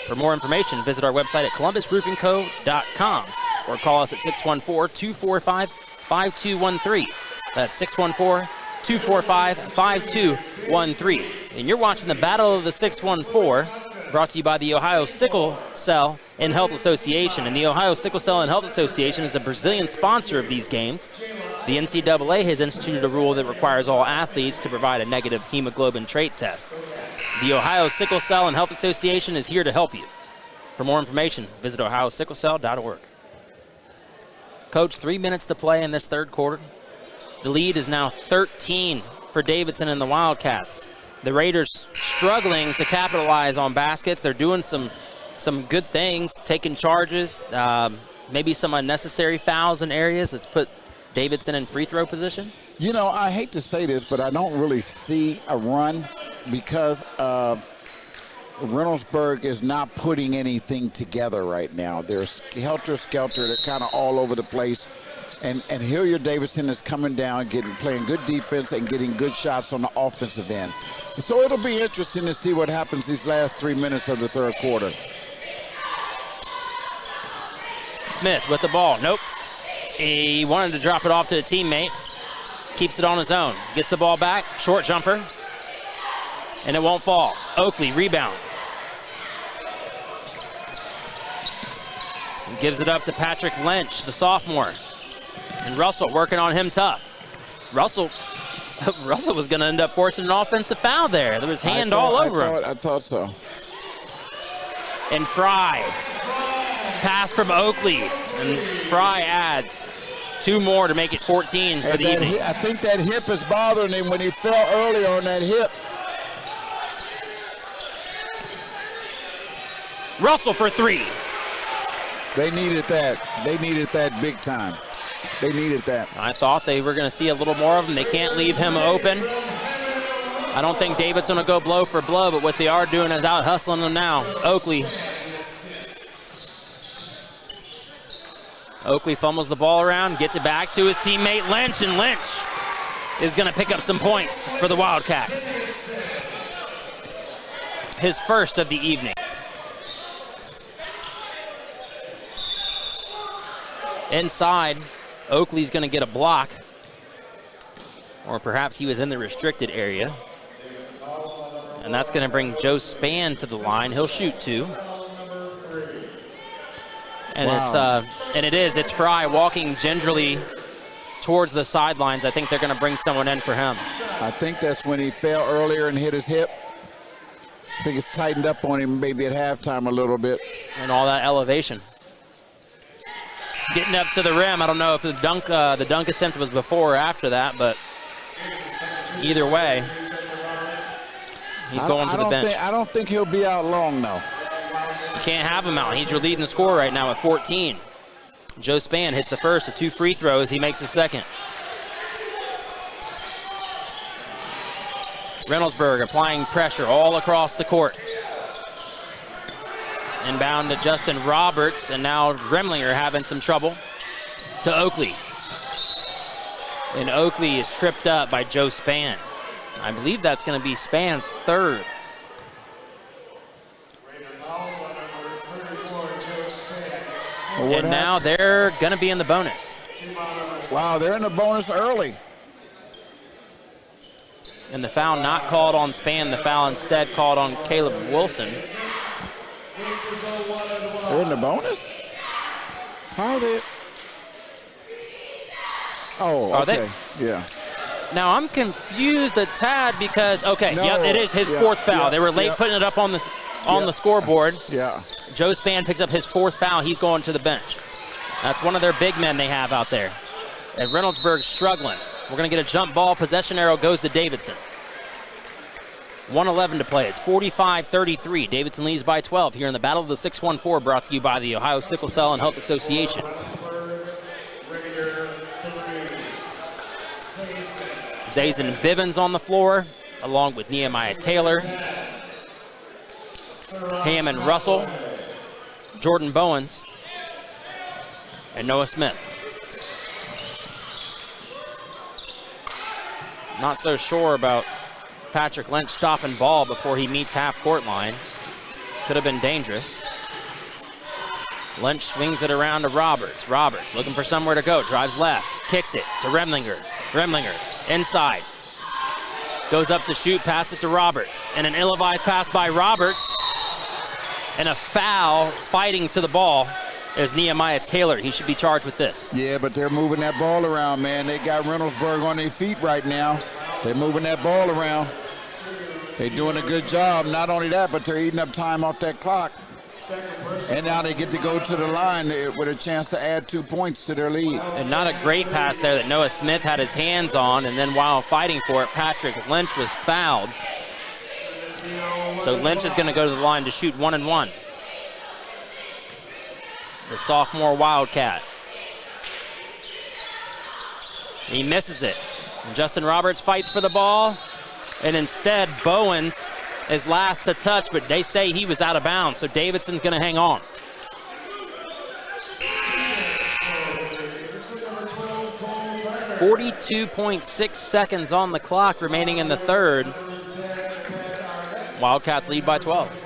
For more information, visit our website at columbusroofingco.com or call us at 614-245-5213. That's 614-245-5213. And you're watching the Battle of the 614, brought to you by the Ohio Sickle Cell and Health Association. And the Ohio Sickle Cell and Health Association is a Brazilian sponsor of these games. The NCAA has instituted a rule that requires all athletes to provide a negative hemoglobin trait test. The Ohio Sickle Cell and Health Association is here to help you. For more information, visit ohiosicklecell.org. Coach, 3 minutes to play in this third quarter. The lead is now 13 for Davidson and the Wildcats. The Raiders struggling to capitalize on baskets. They're doing some good things, taking charges, maybe some unnecessary fouls in areas. Let's put Davidson in free throw position. You know, I hate to say this, but I don't really see a run because Reynoldsburg is not putting anything together right now. They're helter-skelter. They're kind of all over the place. And Hilliard Davidson is coming down, playing good defense and getting good shots on the offensive end. So it'll be interesting to see what happens these last 3 minutes of the third quarter. Smith with the ball. Nope. He wanted to drop it off to a teammate. Keeps it on his own. Gets the ball back. Short jumper. And it won't fall. Oakley, rebound. He gives it up to Patrick Lynch, the sophomore. And Russell working on him tough. Russell was going to end up forcing an offensive foul there. There was hand all over him. I thought so. And Fry. Pass from Oakley. And Fry adds 2 more to make it 14 for the evening. I think that hip is bothering him when he fell earlier on that hip. Russell for 3. They needed that. They needed that big time. They needed that. I thought they were going to see a little more of him. They can't leave him open. I don't think David's going to go blow for blow, but what they are doing is out hustling him now. Oakley fumbles the ball around, gets it back to his teammate Lynch, and Lynch is going to pick up some points for the Wildcats. His first of the evening. Inside, Oakley's going to get a block, or perhaps he was in the restricted area. And that's going to bring Joe Spann to the line. He'll shoot 2. And wow. It's Fry walking gingerly towards the sidelines. I think they're going to bring someone in for him. I think that's when he fell earlier and hit his hip. I think it's tightened up on him maybe at halftime a little bit. And all that elevation. Getting up to the rim. I don't know if the dunk attempt was before or after that, but either way, he's going to the bench. I don't think he'll be out long, though. You can't have him out. He's your leading scorer right now at 14. Joe Spann hits the first of 2 free throws. He makes the second. Reynoldsburg applying pressure all across the court. Inbound to Justin Roberts, and now Remlinger having some trouble to Oakley. And Oakley is tripped up by Joe Spann. I believe that's going to be Spann's 3rd. And now they're going to be in the bonus. Wow, they're in the bonus early. And the foul not called on Spann, the foul instead called on Caleb Wilson. They're in the bonus? How are they? Oh, are okay. They? Yeah. Now, I'm confused a tad because, it is his fourth foul. They were late putting it up on the scoreboard. Yeah. Joe Spann picks up his fourth foul. He's going to the bench. That's one of their big men they have out there. And Reynoldsburg struggling. We're going to get a jump ball. Possession arrow goes to Davidson. 1:11 to play. It's 45-33. Davidson leads by 12 here in the Battle of the 614, brought to you by the Ohio Sickle Cell and Health Association. Zazen Bivens on the floor, along with Nehemiah Taylor, Hammond Russell, Jordan Bowens, and Noah Smith. Not so sure about Patrick Lynch stopping ball before he meets half-court line. Could have been dangerous. Lynch swings it around to Roberts. Roberts looking for somewhere to go. Drives left. Kicks it to Remlinger. Remlinger inside. Goes up to shoot. Pass it to Roberts. And an ill-advised pass by Roberts. And a foul fighting to the ball is Nehemiah Taylor. He should be charged with this. Yeah, but they're moving that ball around, man. They got Reynoldsburg on their feet right now. They're moving that ball around. They're doing a good job. Not only that, but they're eating up time off that clock. And now they get to go to the line with a chance to add 2 points to their lead. And not a great pass there that Noah Smith had his hands on, and then while fighting for it, Patrick Lynch was fouled. So Lynch is going to go to the line to shoot 1 and 1. The sophomore Wildcat. He misses it. And Justin Roberts fights for the ball, and instead Bowens is last to touch, but they say he was out of bounds, so Davidson's going to hang on. .6 seconds on the clock remaining in the third. Wildcats lead by 12.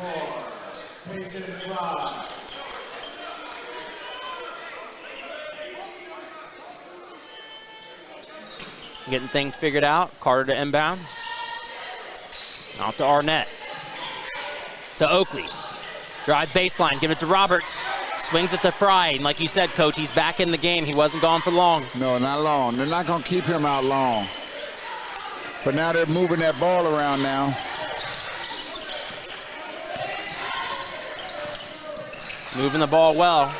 Getting things figured out. Carter to inbound. Out to Arnett. To Oakley. Drive baseline. Give it to Roberts. Swings it to Fry. And like you said, Coach, he's back in the game. He wasn't gone for long. No, not long. They're not going to keep him out long. But now they're moving that ball around now. Moving the ball well.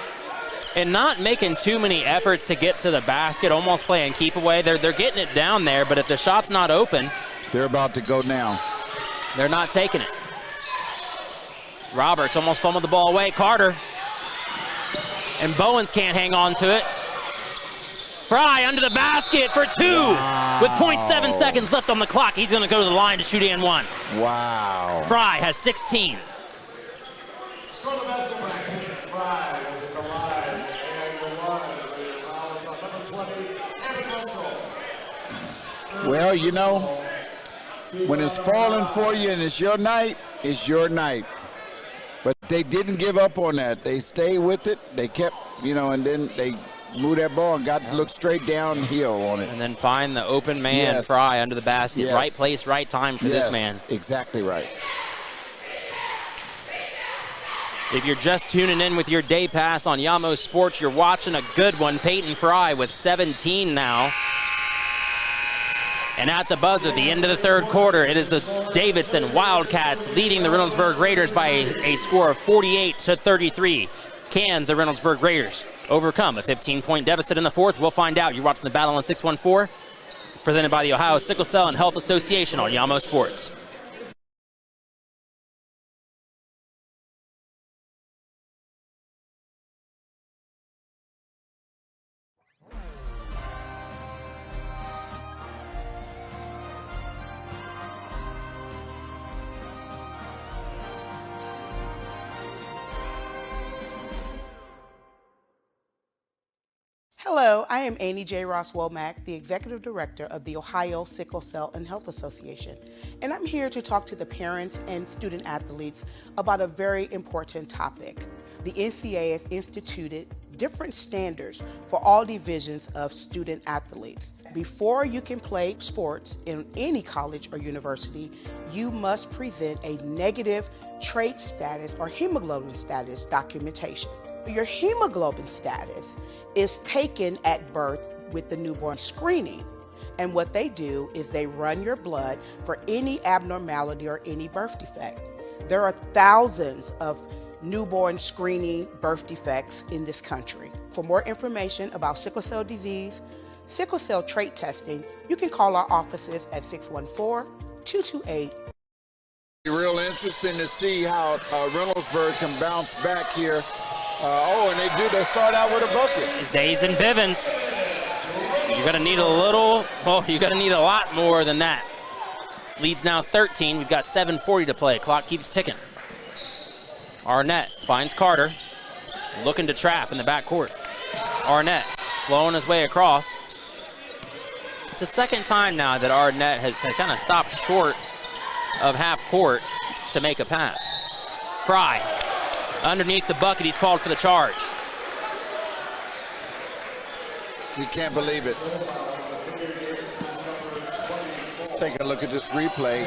And not making too many efforts to get to the basket, almost playing keep away. They're getting it down there, but if the shot's not open, they're about to go down. They're not taking it. Roberts almost fumbled the ball away. Carter. And Bowens can't hang on to it. Fry under the basket for 2. Wow. With .7 seconds left on the clock. He's going to go to the line to shoot and 1. Wow. Fry has 16. Well, you know, when it's falling for you and it's your night, it's your night. But they didn't give up on that. They stayed with it. They kept, and then they moved that ball and got to look straight downhill on it. And then find the open man, Fry, under the basket. Yes. Right place, right time for this man. Exactly right. If you're just tuning in with your day pass on Yamo Sports, you're watching a good one. Peyton Fry with 17 now. And at the buzzer, the end of the third quarter, it is the Davidson Wildcats leading the Reynoldsburg Raiders by a score of 48-33. Can the Reynoldsburg Raiders overcome a 15-point deficit in the fourth? We'll find out. You're watching the Battle on 614, presented by the Ohio Sickle Cell and Health Association on Yamo Sports. Hello, I am Amy J. Ross Womack, the Executive Director of the Ohio Sickle Cell and Health Association, and I'm here to talk to the parents and student athletes about a very important topic. The NCAA has instituted different standards for all divisions of student athletes. Before you can play sports in any college or university, you must present a negative trait status or hemoglobin status documentation. Your hemoglobin status is taken at birth with the newborn screening. And what they do is they run your blood for any abnormality or any birth defect. There are thousands of newborn screening birth defects in this country. For more information about sickle cell disease, sickle cell trait testing, you can call our offices at 614-228. Real interesting to see how Reynoldsburg can bounce back here. And they start out with a bucket. Zays and Bivens. You're going to need you're going to need a lot more than that. Leads now 13. We've got 7:40 to play. Clock keeps ticking. Arnett finds Carter, looking to trap in the backcourt. Arnett flowing his way across. It's the second time now that Arnett has kind of stopped short of half court to make a pass. Fry, underneath the bucket, he's called for the charge. We can't believe it. Let's take a look at this replay.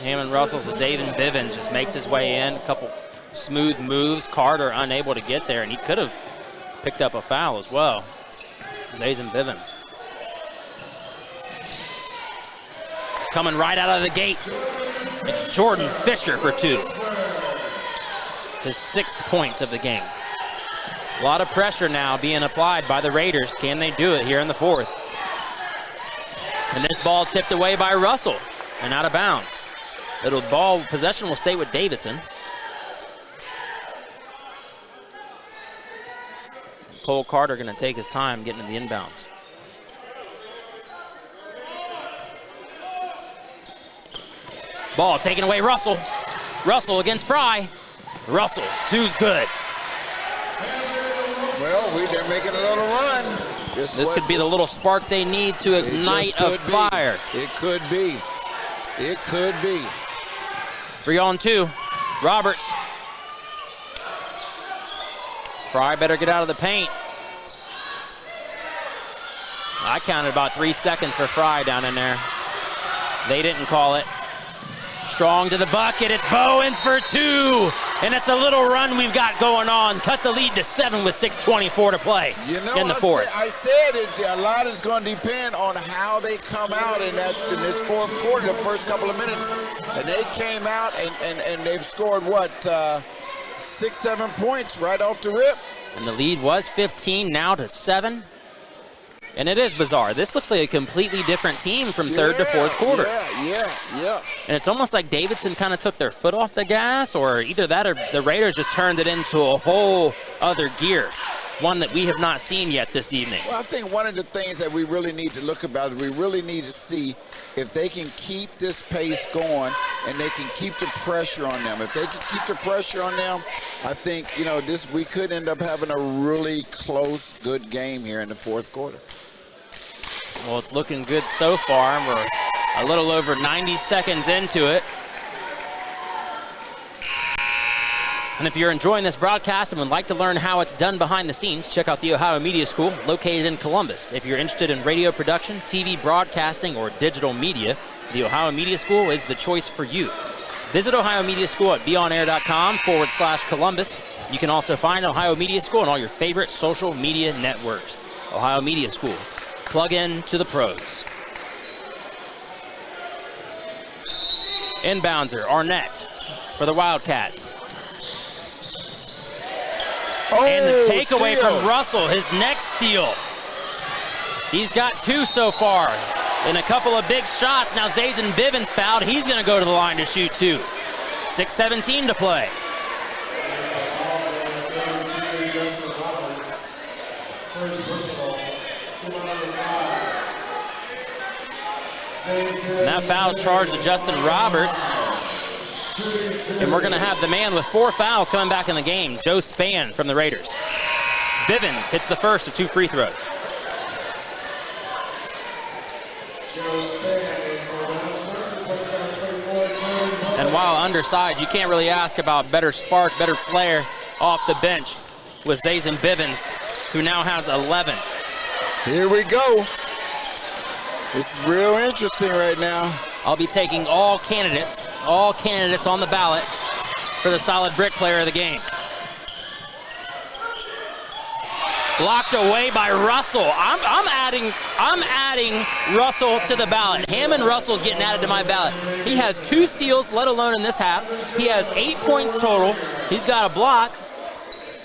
Hammond Russell, so David Bivens just makes his way in. A couple smooth moves. Carter unable to get there, and he could have picked up a foul as well. Zazen Bivens. Coming right out of the gate, it's Jordan Fisher for 2. It's his 6th point of the game. A lot of pressure now being applied by the Raiders. Can they do it here in the 4th? And this ball tipped away by Russell and out of bounds. Ball possession will stay with Davidson. Cole Carter going to take his time getting to the inbounds. Ball taken away, Russell. Russell against Fry. Russell, 2's good. Well, they're making a little run. This could be the little spark they need to ignite a fire. It could be. It could be. 3-on-2. Roberts. Fry better get out of the paint. I counted about 3 seconds for Fry down in there. They didn't call it. Strong to the bucket. It's Bowens for 2. And it's a little run we've got going on. Cut the lead to 7 with 6:24 to play in the 4th. I said it. A lot is going to depend on how they come out in this 4th quarter, the first couple of minutes. And they came out and they've scored, 6-7 points right off the rip. And the lead was 15, now to 7. And it is bizarre. This looks like a completely different team from 3rd to 4th quarter. Yeah. And it's almost like Davidson kind of took their foot off the gas, or either that or the Raiders just turned it into a whole other gear, one that we have not seen yet this evening. Well, I think one of the things that we really need to look about is we really need to see if they can keep this pace going and they can keep the pressure on them. If they can keep the pressure on them, I think, we could end up having a really close, good game here in the 4th quarter. Well, it's looking good so far. We're a little over 90 seconds into it. And if you're enjoying this broadcast and would like to learn how it's done behind the scenes, check out the Ohio Media School located in Columbus. If you're interested in radio production, TV broadcasting, or digital media, the Ohio Media School is the choice for you. Visit Ohio Media School at beonair.com/Columbus. You can also find Ohio Media School on all your favorite social media networks. Ohio Media School. Plug in to the pros. Inbounds Arnett for the Wildcats. And the takeaway from Russell, his next steal. He's got 2 so far and a couple of big shots. Now Zazen Bivens fouled. He's going to go to the line to shoot 2. 6:17 to play. And that foul charge to Justin Roberts. And we're going to have the man with 4 fouls coming back in the game, Joe Spann from the Raiders. Bivens hits the first of 2 free throws. And while undersized, you can't really ask about better spark, better flair off the bench with Zazen Bivens, who now has 11. Here we go. This is real interesting right now. I'll be taking all candidates on the ballot for the solid brick player of the game. Blocked away by Russell. I'm adding Russell to the ballot. Hammond Russell's getting added to my ballot. He has 2 steals, let alone in this half. He has 8 points total. He's got a block.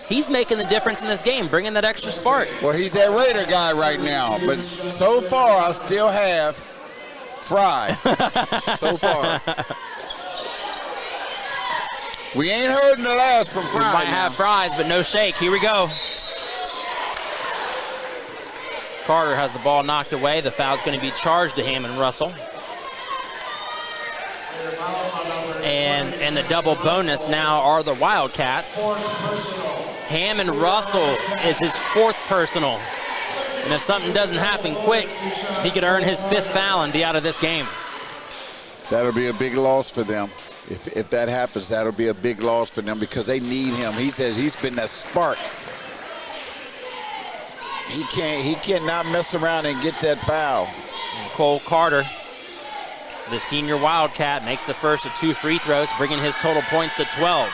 He's making the difference in this game, bringing that extra spark. Well, he's that Raider guy right now, but so far I still have Fry. So far. We ain't heard in the last from Fry. We might have Fries, but no shake. Here we go. Carter has the ball knocked away. The foul's going to be charged to Hammond Russell. And the double bonus now are the Wildcats. Hammond Russell is his 4th personal. And if something doesn't happen quick, he could earn his 5th foul and be out of this game. That'll be a big loss for them. If that happens, that'll be a big loss for them because they need him. He says he's been that spark. He cannot mess around and get that foul. And Cole Carter, the senior Wildcat, makes the first of 2 free throws, bringing his total points to 12.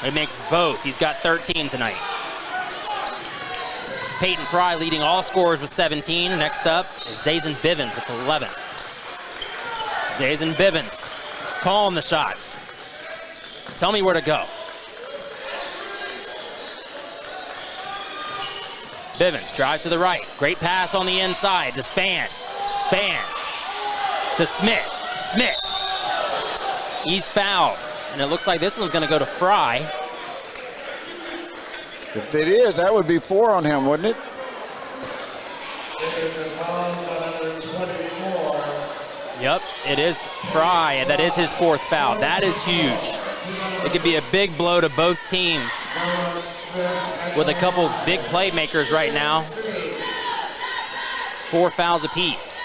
He makes both. He's got 13 tonight. Peyton Fry leading all scorers with 17. Next up is Zazen Bivens with 11. Zazen Bivens calling the shots. Tell me where to go. Bivens drive to the right. Great pass on the inside to Span. Span to Smith. Smith. He's fouled. And it looks like this one's going to go to Fry. If it is, that would be 4 on him, wouldn't it? Yep, it is Fry, and that is his 4th foul. That is huge. It could be a big blow to both teams with a couple big playmakers right now. 4 fouls apiece.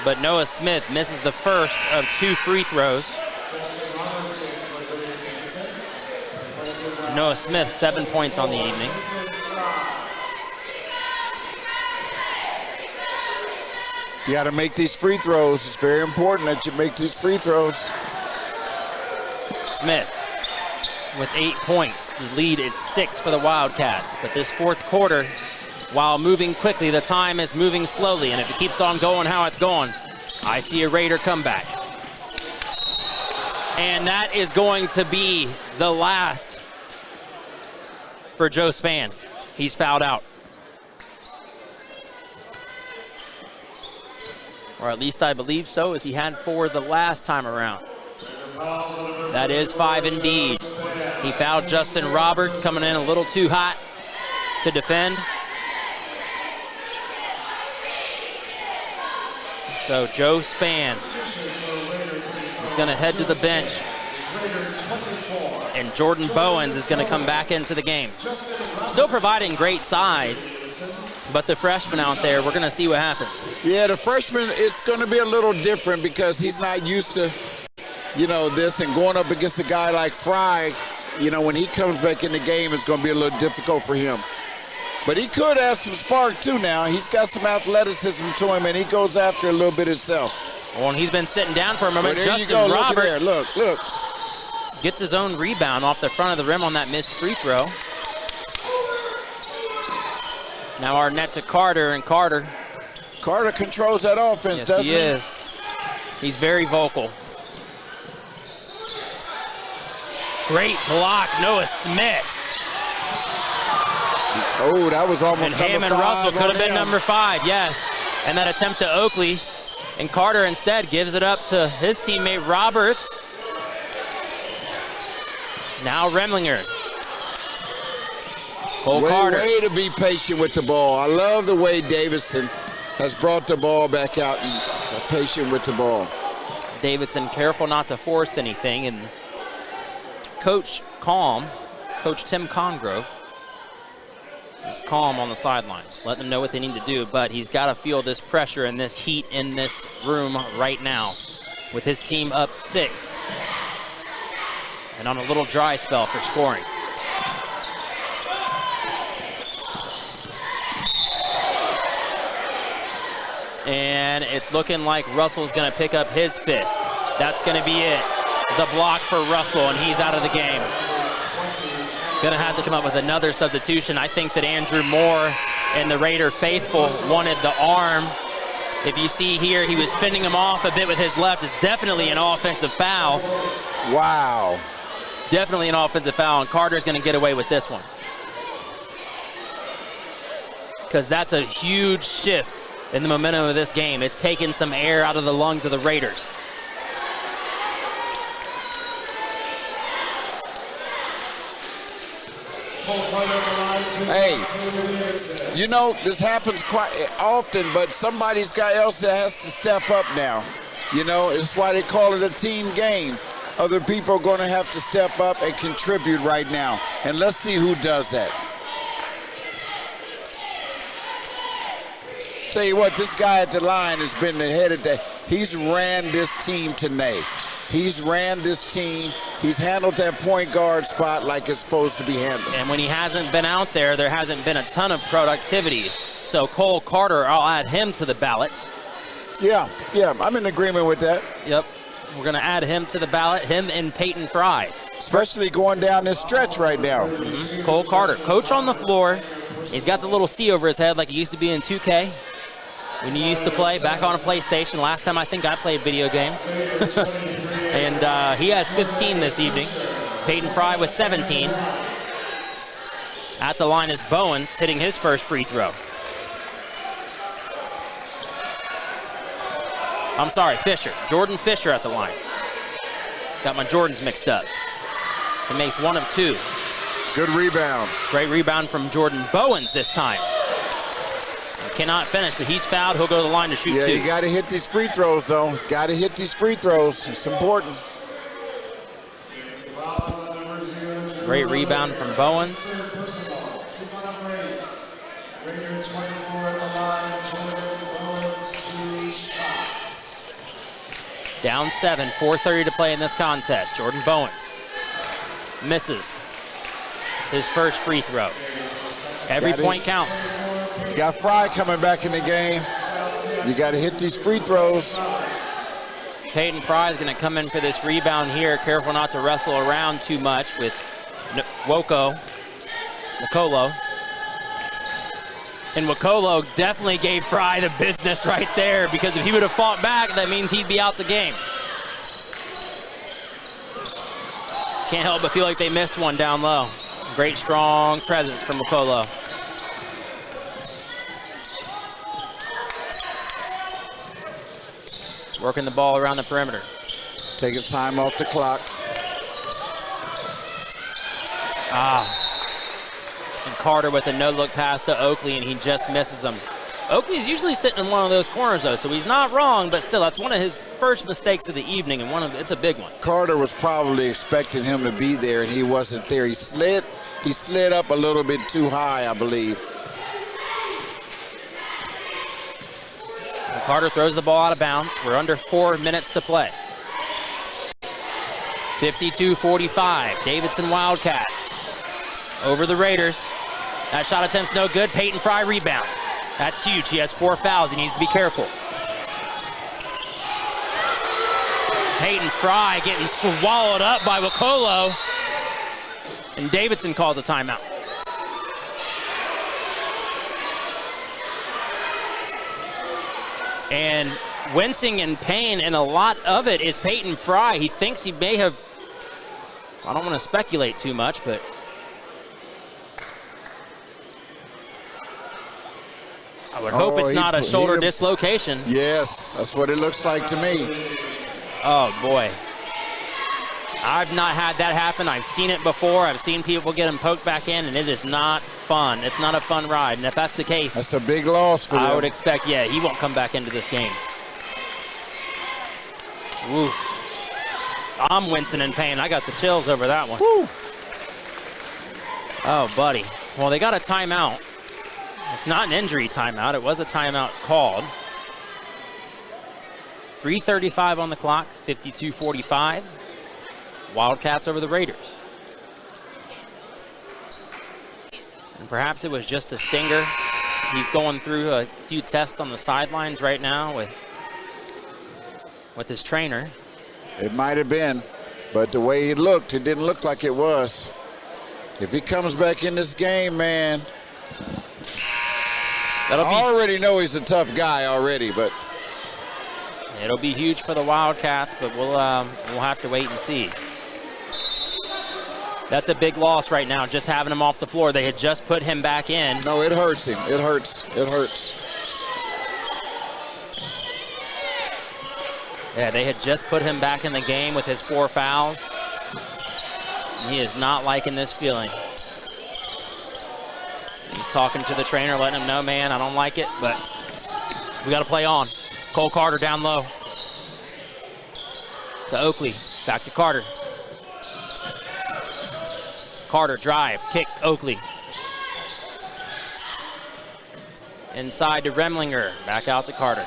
But Noah Smith misses the first of 2 free throws. Noah Smith, 7 points on the evening. You got to make these free throws. It's very important that you make these free throws. Smith with 8 points. The lead is 6 for the Wildcats. But this 4th quarter, while moving quickly, the time is moving slowly. And if it keeps on going how it's going, I see a Raider comeback. And that is going to be the last for Joe Span. He's fouled out. Or at least I believe so, as he had 4 the last time around. That is 5 indeed. He fouled Justin Roberts, coming in a little too hot to defend. So Joe Span is going to head to the bench. And Jordan Bowens is going to come back into the game. Still providing great size, but the freshman out there, we're going to see what happens. Yeah, the freshman, it's going to be a little different because he's not used to, this, and going up against a guy like Fry, when he comes back in the game, it's going to be a little difficult for him. But he could have some spark, too, now. He's got some athleticism to him, and he goes after a little bit himself. Well, and he's been sitting down for a moment. Well, there Justin you go. Roberts Look. Gets his own rebound off the front of the rim on that missed free throw. Now Arnett to Carter, and Carter controls that offense, doesn't he? Yes, he is. He's very vocal. Great block, Noah Smith. Oh, that was almost and Hammond Russell could have been number 5, yes. And that attempt to Oakley. And Carter instead gives it up to his teammate Roberts. Now Remlinger. Cole Carter. Way to be patient with the ball. I love the way Davidson has brought the ball back out and patient with the ball. Davidson careful not to force anything. And Coach Tim Congrove, is calm on the sidelines, letting them know what they need to do, but he's got to feel this pressure and this heat in this room right now with his team up 6 and on a little dry spell for scoring. And it's looking like Russell's going to pick up his 5th. That's going to be it. The block for Russell, and he's out of the game. Going to have to come up with another substitution. I think that Andrew Moore and the Raider faithful wanted the arm. If you see here, he was fending him off a bit with his left. It's definitely an offensive foul. Wow. Definitely an offensive foul, and Carter's going to get away with this one. Because that's a huge shift in the momentum of this game. It's taken some air out of the lungs of the Raiders. Hey, you know, this happens quite often, but somebody's got else that has to step up now. You know, it's why they call it a team game. Other people are going to have to step up and contribute right now. And let's see who does that. Tell you what, this guy at the line has been the head of the, he's ran this team tonight. He's ran this team. He's handled that point guard spot like it's supposed to be handled. And when he hasn't been out there, there hasn't been a ton of productivity. So Cole Carter, I'll add him to the ballot. Yeah, I'm in agreement with that. Yep, we're going to add him to the ballot, him and Peyton Fry. Especially going down this stretch right now. Cole Carter, coach on the floor. He's got the little C over his head like he used to be in 2K. When you used to play back on a PlayStation. Last time I think I played video games. And he has 15 this evening. Peyton Fry with 17. At the line is Bowens hitting his first free throw. I'm sorry, Fisher. Jordan Fisher at the line. Got my Jordans mixed up. He makes 1 of 2. Good rebound. Great rebound from Jordan Bowens this time. Cannot finish, but he's fouled. He'll go to the line to shoot 2. Yeah, you got to hit these free throws, though. Got to hit these free throws. It's important. Great rebound from Bowens. Down 7, 4:30 to play in this contest. Jordan Bowens misses his first free throw. Every point counts. You got Fry coming back in the game. You got to hit these free throws. Peyton Fry is going to come in for this rebound here. Careful not to wrestle around too much with Wokolo. And Wokolo definitely gave Fry the business right there, because if he would have fought back, that means he'd be out the game. Can't help but feel like they missed one down low. Great strong presence from Wokolo. Working the ball around the perimeter. Taking time off the clock. And Carter with a no-look pass to Oakley, and he just misses him. Oakley's usually sitting in one of those corners, though, so he's not wrong, but still, that's one of his first mistakes of the evening, and it's a big one. Carter was probably expecting him to be there, and he wasn't there. He slid up a little bit too high, I believe. Carter throws the ball out of bounds. We're under 4 minutes to play. 52-45, Davidson Wildcats over the Raiders. That shot attempt's no good. Peyton Fry rebound. That's huge. He has 4 fouls. He needs to be careful. Peyton Fry getting swallowed up by Wokolo. And Davidson calls a timeout. And wincing in pain, and a lot of it is Peyton Fry. He thinks he may have, I don't want to speculate too much, but I would hope it's not a shoulder dislocation. Yes, that's what it looks like to me. Oh, boy. I've not had that happen. I've seen it before. I've seen people get him poked back in, and it is not fun. It's not a fun ride. And if that's the case, that's a big loss for them. I would expect, yeah, he won't come back into this game. Oof. I'm wincing in pain. I got the chills over that one. Woo. Oh, buddy. Well, they got a timeout. It's not an injury timeout. It was a timeout called. 3:35 on the clock, 52-45. Wildcats over the Raiders. And perhaps it was just a stinger. He's going through a few tests on the sidelines right now with his trainer. It might have been, but the way it looked, it didn't look like it was. If he comes back in this game, man, I That'll be already know he's a tough guy already, but it'll be huge for the Wildcats, but we'll have to wait and see. That's a big loss right now, just having him off the floor. They had just put him back in. no, it hurts him. It hurts. It hurts. Yeah, they had just put him back in the game with his 4 fouls. He is not liking this feeling. He's talking to the trainer, letting him know, man, I don't like it, but we got to play on. Cole Carter down low. To Oakley, back to Carter. Carter drive, kick, Oakley. Inside to Remlinger, back out to Carter.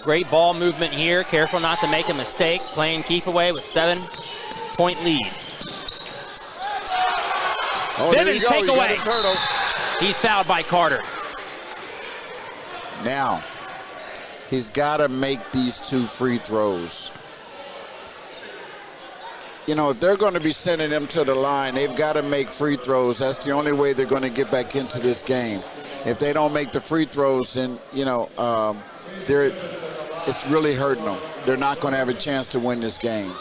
Great ball movement here. Careful not to make a mistake. Playing keep away with 7-point lead. Oh, Bivens take You away. got a turtle. He's fouled by Carter. Now, he's got to make these 2 free throws. You know, if they're going to be sending them to the line, they've got to make free throws. That's the only way they're going to get back into this game. If they don't make the free throws, then, you know, it's really hurting them. They're not going to have a chance to win this game.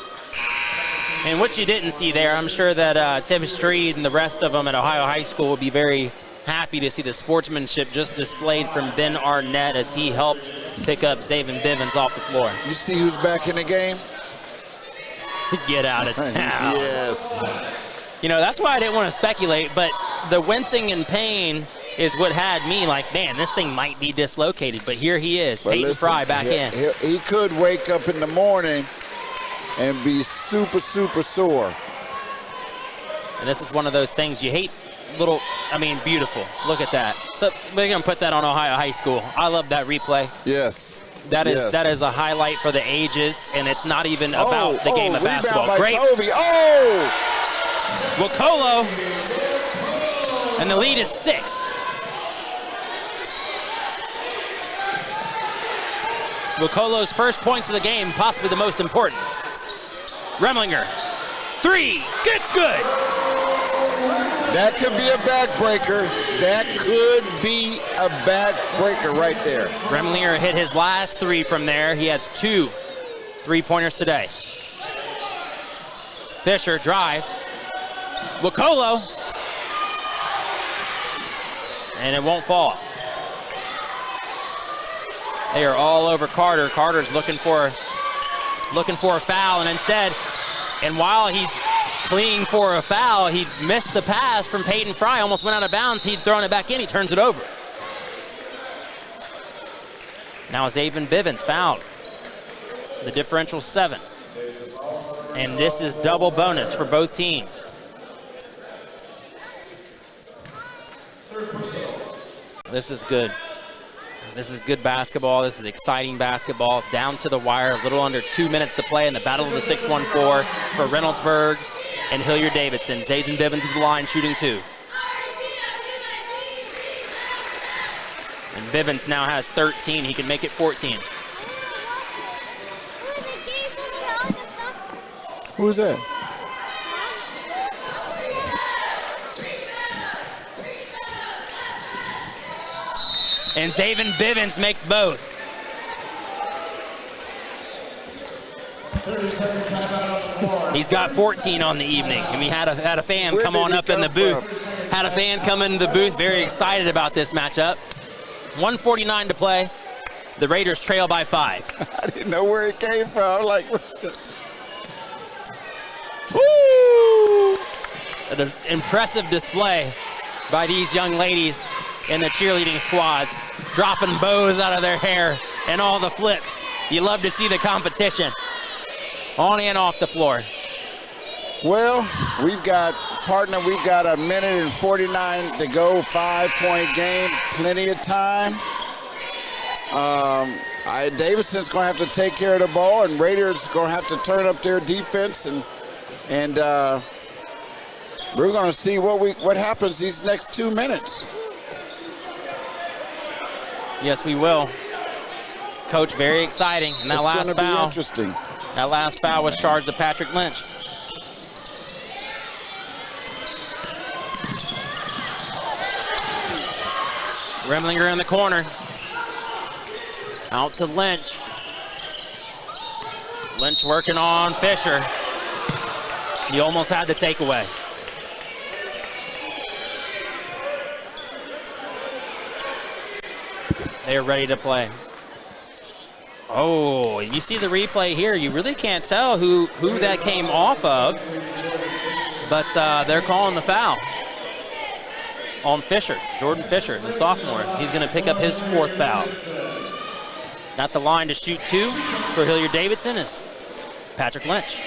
And what you didn't see there, I'm sure that Tim Streed and the rest of them at Ohio High School will be very happy to see the sportsmanship just displayed from Ben Arnett as he helped pick up Zaven Bivens off the floor. You see who's back in the game? Get out of town. Yes. You know, that's why I didn't want to speculate, but the wincing and pain is what had me like, man, this thing might be dislocated. But here he is, But Peyton listen, Fry back in. He could wake up in the morning and be super, super sore. And this is one of those things you hate. Beautiful. Look at that. So we're going to put that on Ohio High School. I love that replay. Yes. That is a highlight for the ages, and it's not even about the game of basketball. Great. Kobe. Oh! Wokolo, and the lead is 6. Wokolo's first points of the game, possibly the most important. Remlinger, 3, gets good. That could be a backbreaker. That could be a backbreaker right there. Remlinger hit his last 3 from there. He has 2 3-pointers today. Fisher, drive. Wokolo. And it won't fall. They are all over Carter. Carter's looking for a foul, and instead, and while he's fleeing for a foul, he missed the pass from Peyton Fry, almost went out of bounds. He'd thrown it back in, he turns it over. Now Zaven Bivens fouled. The differential 7. And this is double bonus for both teams. This is good. This is good basketball. This is exciting basketball. It's down to the wire. A little under 2 minutes to play in the battle of the 6-1-4 for Reynoldsburg and Hilliard-Davidson. Zaven Bivens with the line, shooting 2. And Bivens now has 13. He can make it 14. Who's that? And Zaven Bivens makes both. He's got 14 on the evening. And we had a fan come on up in the booth. Had a fan come in the booth, very excited about this matchup. 1:49 to play. The Raiders trail by 5. I didn't know where it came from. Like, woo! An impressive display by these young ladies in the cheerleading squads, dropping bows out of their hair and all the flips. You love to see the competition on and off the floor. well, we've got a minute and 49 to go, 5-point game, plenty of time. Davidson's going to have to take care of the ball, and Raiders going to have to turn up their defense, and we're going to see what happens these next 2 minutes. Yes, we will. Coach, very exciting. And that It's last going to be foul. interesting. That last foul was charged to Patrick Lynch. Remlinger in the corner. Out to Lynch. Lynch working on Fisher. He almost had the takeaway. They're ready to play. Oh, you see the replay here. You really can't tell who that came off of, but they're calling the foul on Fisher, Jordan Fisher, the sophomore. He's going to pick up his 4th foul. At the line to shoot 2 for Hilliard-Davidson is Patrick Lynch.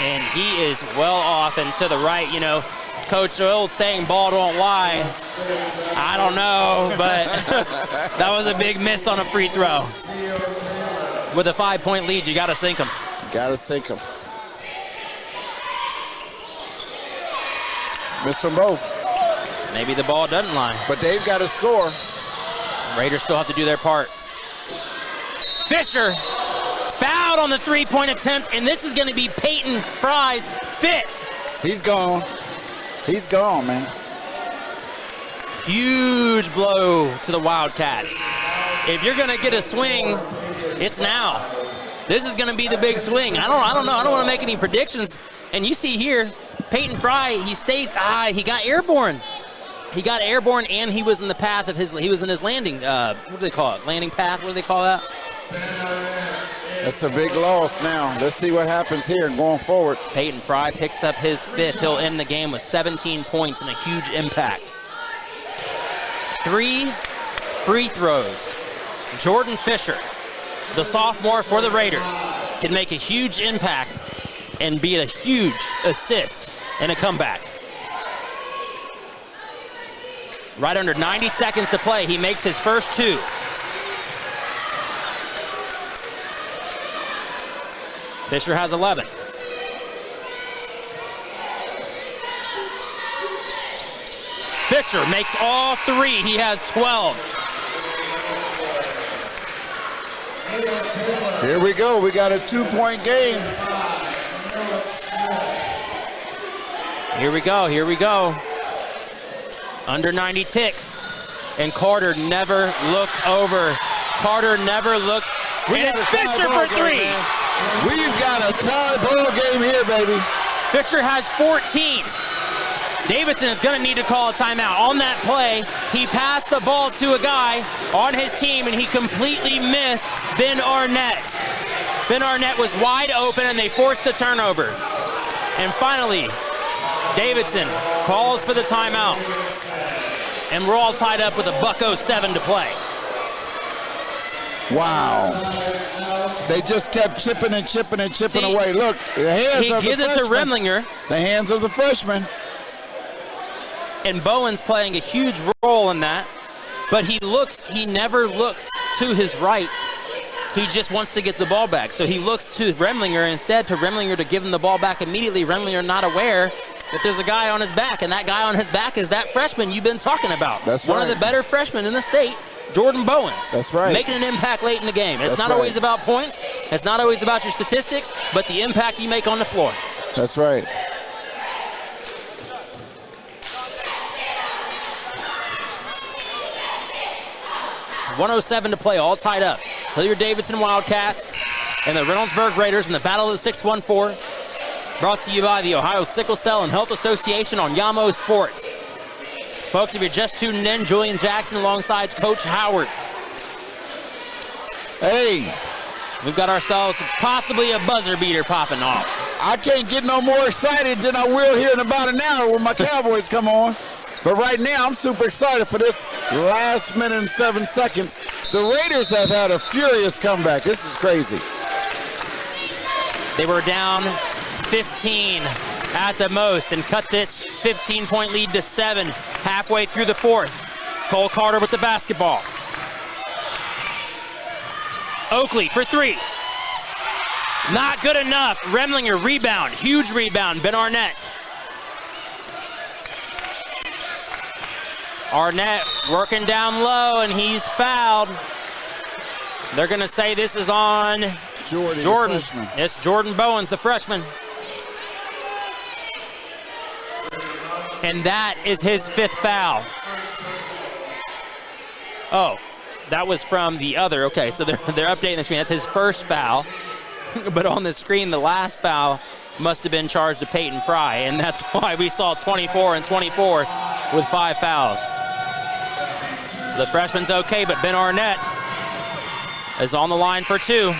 And he is well off and to the right. You know, Coach, the old saying, ball don't lie. I don't know, but that was a big miss on a free throw. With a 5-point lead, you got to sink them. Got to sink them. Missed them both. Maybe the ball doesn't lie. But they've got to score. Raiders still have to do their part. Fisher fouled on the 3-point attempt, and this is going to be Peyton Fry's 5th. He's gone. He's gone, man. Huge blow to the Wildcats. If you're going to get a swing, it's now. This is going to be the big swing. I don't know. I don't want to make any predictions. And you see here, Peyton Fry, he stays high. He got airborne. He got airborne, and he was in the path of he was in his landing, what do they call it? Landing path, what do they call that? That's a big loss now. Let's see what happens here going forward. Peyton Fry picks up his 5th. He'll end the game with 17 points and a huge impact. 3 free throws. Jordan Fisher, the sophomore for the Raiders, can make a huge impact and be a huge assist in a comeback. Right under 90 seconds to play, he makes his first 2. Fisher has 11. Fisher makes all 3. He has 12. Here we go. We got a 2-point game. Here we go. Here we go. Under 90 ticks. And Carter never looked over. Carter never looked. And it's Fisher for 3. We've got a tie ball game here, baby. Fisher has 14. Davidson is going to need to call a timeout. On that play, he passed the ball to a guy on his team, and he completely missed Ben Arnett. Ben Arnett was wide open, and they forced the turnover. And finally, Davidson calls for the timeout. And we're all tied up with a $1:07 to play. Wow. They just kept chipping and chipping and chipping away. Look, the hands he of the gives it to freshman. Remlinger. The hands of the freshman. And Bowen's playing a huge role in that. But he never looks to his right. He just wants to get the ball back. So he looks to Remlinger instead, to Remlinger to give him the ball back immediately. Remlinger not aware that there's a guy on his back, and that guy on his back is that freshman you've been talking about. That's one right. of the better freshmen in the state, Jordan Bowens. That's right. Making an impact late in the game. It's That's not right. always about points. It's not always about your statistics, but the impact you make on the floor. That's right. .107 to play, all tied up. Hilliard-Davidson Wildcats and the Reynoldsburg Raiders in the Battle of the 614. Brought to you by the Ohio Sickle Cell and Health Association on Yamo Sports. Folks, if you're just tuning in, Julian Jackson alongside Coach Howard. Hey. We've got ourselves possibly a buzzer beater popping off. I can't get no more excited than I will here in about an hour when my Cowboys come on. But right now, I'm super excited for this last minute and 7 seconds. The Raiders have had a furious comeback. This is crazy. They were down 15 at the most and cut this 15-point lead to 7 halfway through the 4th. Cole Carter with the basketball. Oakley for 3. Not good enough. Remlinger rebound. Huge rebound. Ben Arnett. Arnett working down low, and he's fouled. They're going to say this is on Jordan. It's Jordan Bowens, the freshman. And that is his 5th foul. Oh, that was from the other. Okay, so they're updating the screen. That's his first foul. But on the screen, the last foul must have been charged to Peyton Fry, and that's why we saw 24 and 24 with 5 fouls. So the freshman's okay, but Ben Arnett is on the line for 2.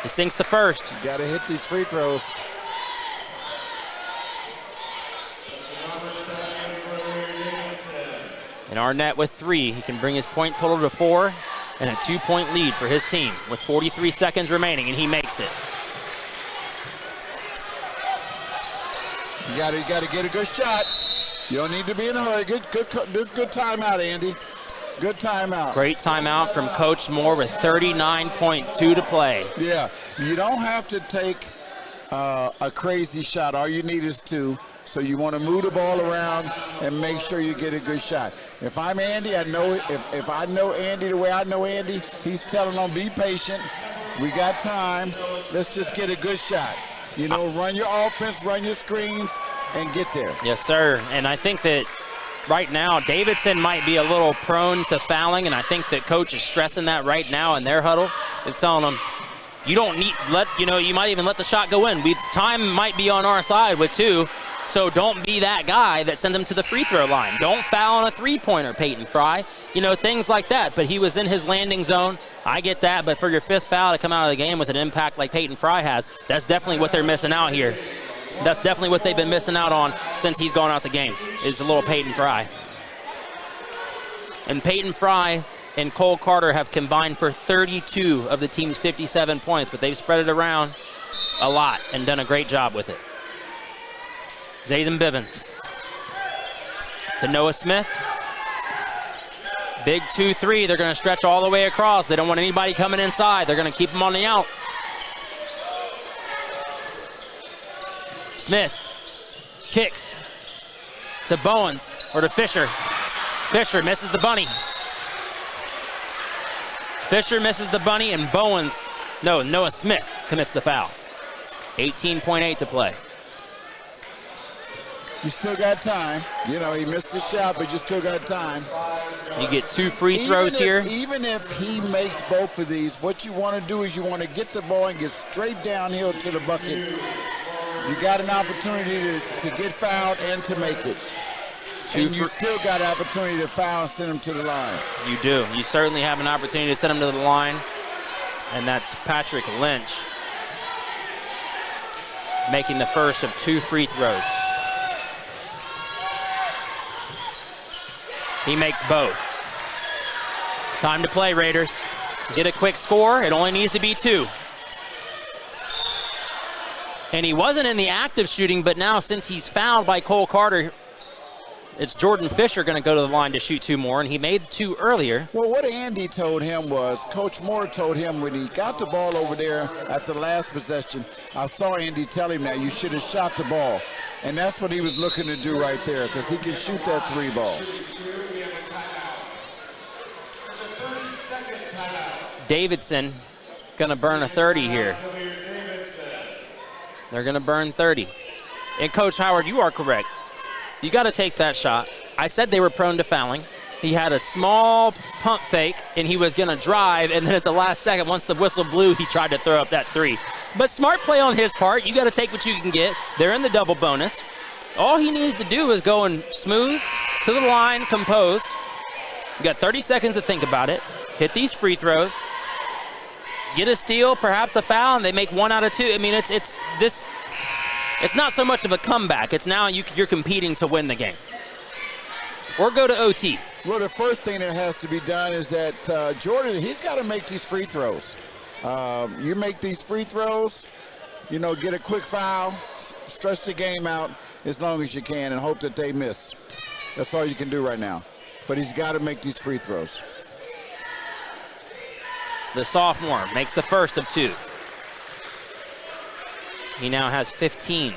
He sinks the first. You got to hit these free throws. And Arnett with 3. He can bring his point total to 4 and a 2-point lead for his team with 43 seconds remaining, and he makes it. You got to get a good shot. You don't need to be in a hurry. Good timeout, Andy. Good timeout. Great timeout from Coach Moore with 39.2 to play. Yeah, you don't have to take a crazy shot. All you need is 2. So you want to move the ball around and make sure you get a good shot. If I'm Andy, I know if I know Andy the way I know Andy, he's telling them, be patient. We got time. Let's just get a good shot. You know, run your offense, run your screens, and get there. Yes, sir. And I think that right now, Davidson might be a little prone to fouling, and I think that Coach is stressing that right now in their huddle, is telling them, you don't need, you might even let the shot go in. Time might be on our side with 2. So don't be that guy that sends him to the free throw line. Don't foul on a 3-pointer, Peyton Fry. Things like that. But he was in his landing zone. I get that. But for your 5th foul to come out of the game with an impact like Peyton Fry has, that's definitely what they're missing out here. That's definitely what they've been missing out on since he's gone out the game, is the little Peyton Fry. And Peyton Fry and Cole Carter have combined for 32 of the team's 57 points, but they've spread it around a lot and done a great job with it. Zayden Bivens to Noah Smith. Big 2-3. They're going to stretch all the way across. They don't want anybody coming inside. They're going to keep them on the out. Smith kicks to Bowens or to Fisher. Fisher misses the bunny. Fisher misses the bunny, and Noah Smith commits the foul. 18.8 to play. You still got time. He missed the shot, but you still got time. You get 2 free throws here. Even if he makes both of these, what you want to do is you want to get the ball and get straight downhill to the bucket. You got an opportunity to get fouled and to make it. And you still got an opportunity to foul and send him to the line. You do. You certainly have an opportunity to send him to the line. And that's Patrick Lynch making the first of 2 free throws. He makes both. Time to play, Raiders. Get a quick score. It only needs to be 2. And he wasn't in the active shooting, but now since he's fouled by Cole Carter, it's Jordan Fisher going to go to the line to shoot 2 more, and he made 2 earlier. Well, what Andy told him was, Coach Moore told him when he got the ball over there at the last possession, I saw Andy tell him that you should have shot the ball. And that's what he was looking to do right there, because he can shoot that 3 ball. Davidson going to burn a 30 here. They're going to burn 30. And Coach Howard, you are correct. You got to take that shot. I said they were prone to fouling. He had a small pump fake, and he was going to drive, and then at the last second, once the whistle blew, he tried to throw up that 3. But smart play on his part. You got to take what you can get. They're in the double bonus. All he needs to do is go and smooth to the line, composed. You got 30 seconds to think about it. Hit these free throws. Get a steal, perhaps a foul, and they make 1 out of 2. I mean, it's not so much of a comeback. It's now you're competing to win the game. Or go to OT. Well, the first thing that has to be done is that Jordan, he's got to make these free throws. You make these free throws, get a quick foul, stretch the game out as long as you can, and hope that they miss. That's all you can do right now. But he's got to make these free throws. The sophomore makes the first of 2. He now has 15.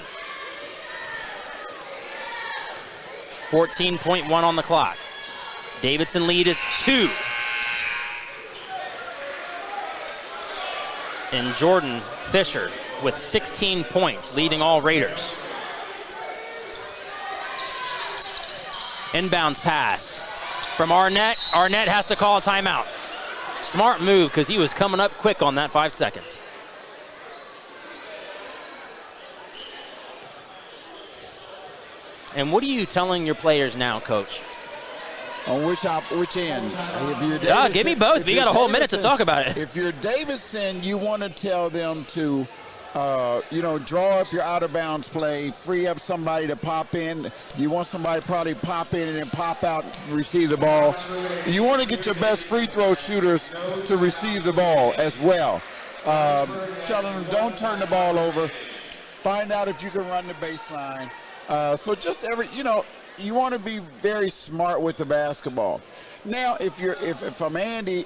14.1 on the clock. Davidson lead is 2. and Jordan Fisher with 16 points, leading all Raiders. Inbounds pass from Arnett. Arnett has to call a timeout. Smart move because he was coming up quick on that 5 seconds. And what are you telling your players now, Coach? On which end? If you're Davidson, give me both. We got a whole minute to talk about it. If you're Davidson, you want to tell them to, draw up your out-of-bounds play, free up somebody to pop in. You want somebody to probably pop in and then pop out and receive the ball. You want to get your best free throw shooters to receive the ball as well. Tell them don't turn the ball over. Find out if you can run the baseline. So just you want to be very smart with the basketball. Now, if I'm Andy,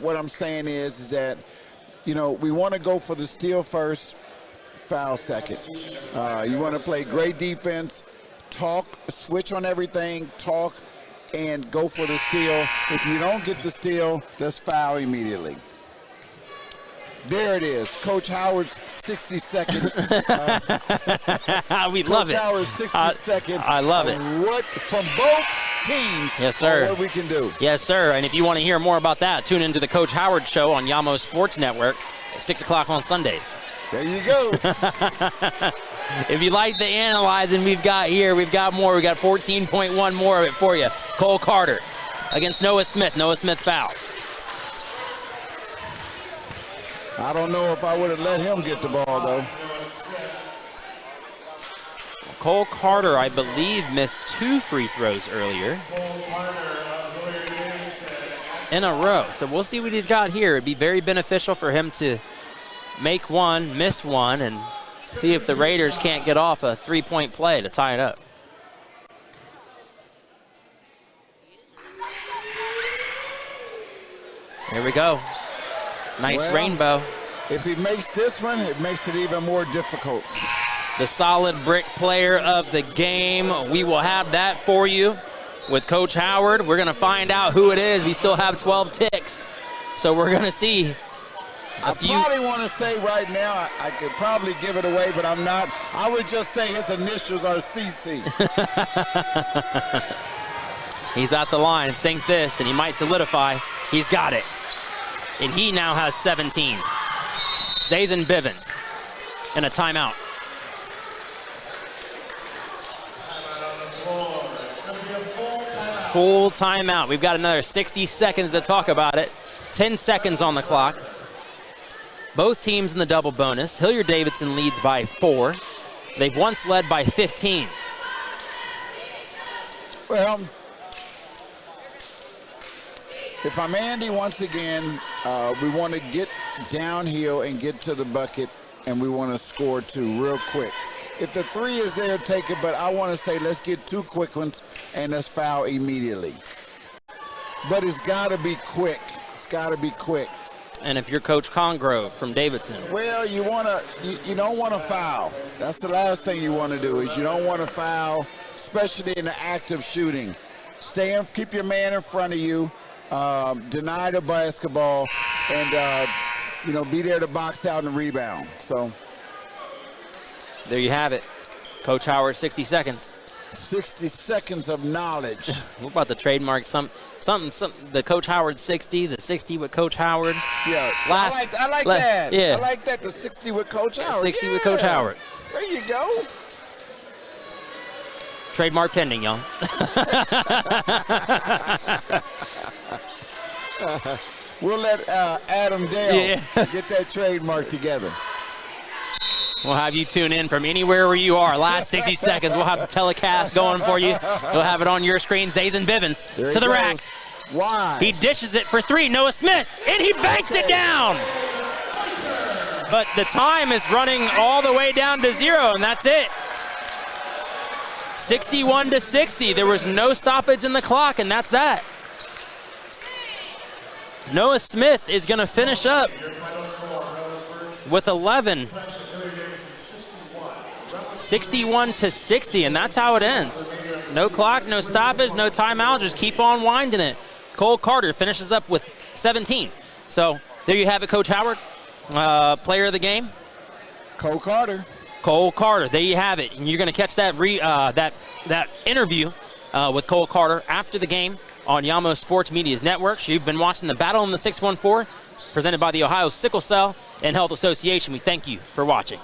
what I'm saying is that, we want to go for the steal first, foul second. You want to play great defense, talk, switch on everything, talk, and go for the steal. If you don't get the steal, let's foul immediately. There it is, Coach Howard's 60-second. We love it. Coach Howard's 60-second. I love it. What from both teams? Yes, sir. What we can do. Yes, sir. And if you want to hear more about that, tune into the Coach Howard Show on Yamo Sports Network at 6 o'clock on Sundays. There you go. If you like the analyzing we've got here, we've got more. We've got 14.1 more of it for you. Cole Carter against Noah Smith. Noah Smith fouls. I don't know if I would have let him get the ball, though. Cole Carter, I believe, missed 2 free throws earlier in a row. So we'll see what he's got here. It'd be very beneficial for him to make one, miss one, and see if the Raiders can't get off a three-point play to tie it up. Here we go. Nice rainbow. If he makes this one, it makes it even more difficult. The solid brick player of the game. We will have that for you with Coach Howard. We're going to find out who it is. We still have 12 ticks, so we're going to see. I probably want to say right now, I could probably give it away, but I'm not. I would just say his initials are CC. He's at the line. Sink this, and he might solidify. He's got it. And he now has 17. Zazen Bivens in a timeout. Full timeout. We've got another 60 seconds to talk about it. 10 seconds on the clock. Both teams in the double bonus. Hilliard-Davidson leads by 4. They've once led by 15. Well, if I'm Andy, once again, we want to get downhill and get to the bucket, and we want to score 2 real quick. If the 3 is there, take it, but I want to say let's get 2 quick ones, and let's foul immediately. But it's got to be quick. It's got to be quick. And if you're Coach Congrove from Davidson. Well, you don't want to foul. That's the last thing you want to do is you don't want to foul, especially in the act of shooting. Keep your man in front of you. Deny the basketball, and be there to box out and rebound. So there you have it. Coach Howard, 60 seconds. 60 seconds of knowledge. We're about to trademark something. The Coach Howard 60, the 60 with Coach Howard. Yeah, I like that. Yeah, I like that. The 60 with Coach Howard. 60 with Coach Howard. There you go. Trademark pending, y'all. We'll let Adam Dale get that trademark together. We'll have you tune in from anywhere where you are. Last 60 seconds, we'll have the telecast going for you. You'll have it on your screen. Zazen Bivens to the rack. Why? He dishes it for 3. Noah Smith, and he banks it down. But the time is running all the way down to 0, and that's it. 61-60. There was no stoppage in the clock, and that's that. Noah Smith is going to finish up with 11. 61-60, and that's how it ends. No clock, no stoppage, no timeout. Just keep on winding it. Cole Carter finishes up with 17. So there you have it, Coach Howard. Player of the game? Cole Carter. Cole Carter. There you have it. And you're going to catch that that interview with Cole Carter after the game on Yamo Sports Media's networks. You've been watching the Battle in the 614, presented by the Ohio Sickle Cell and Health Association. We thank you for watching.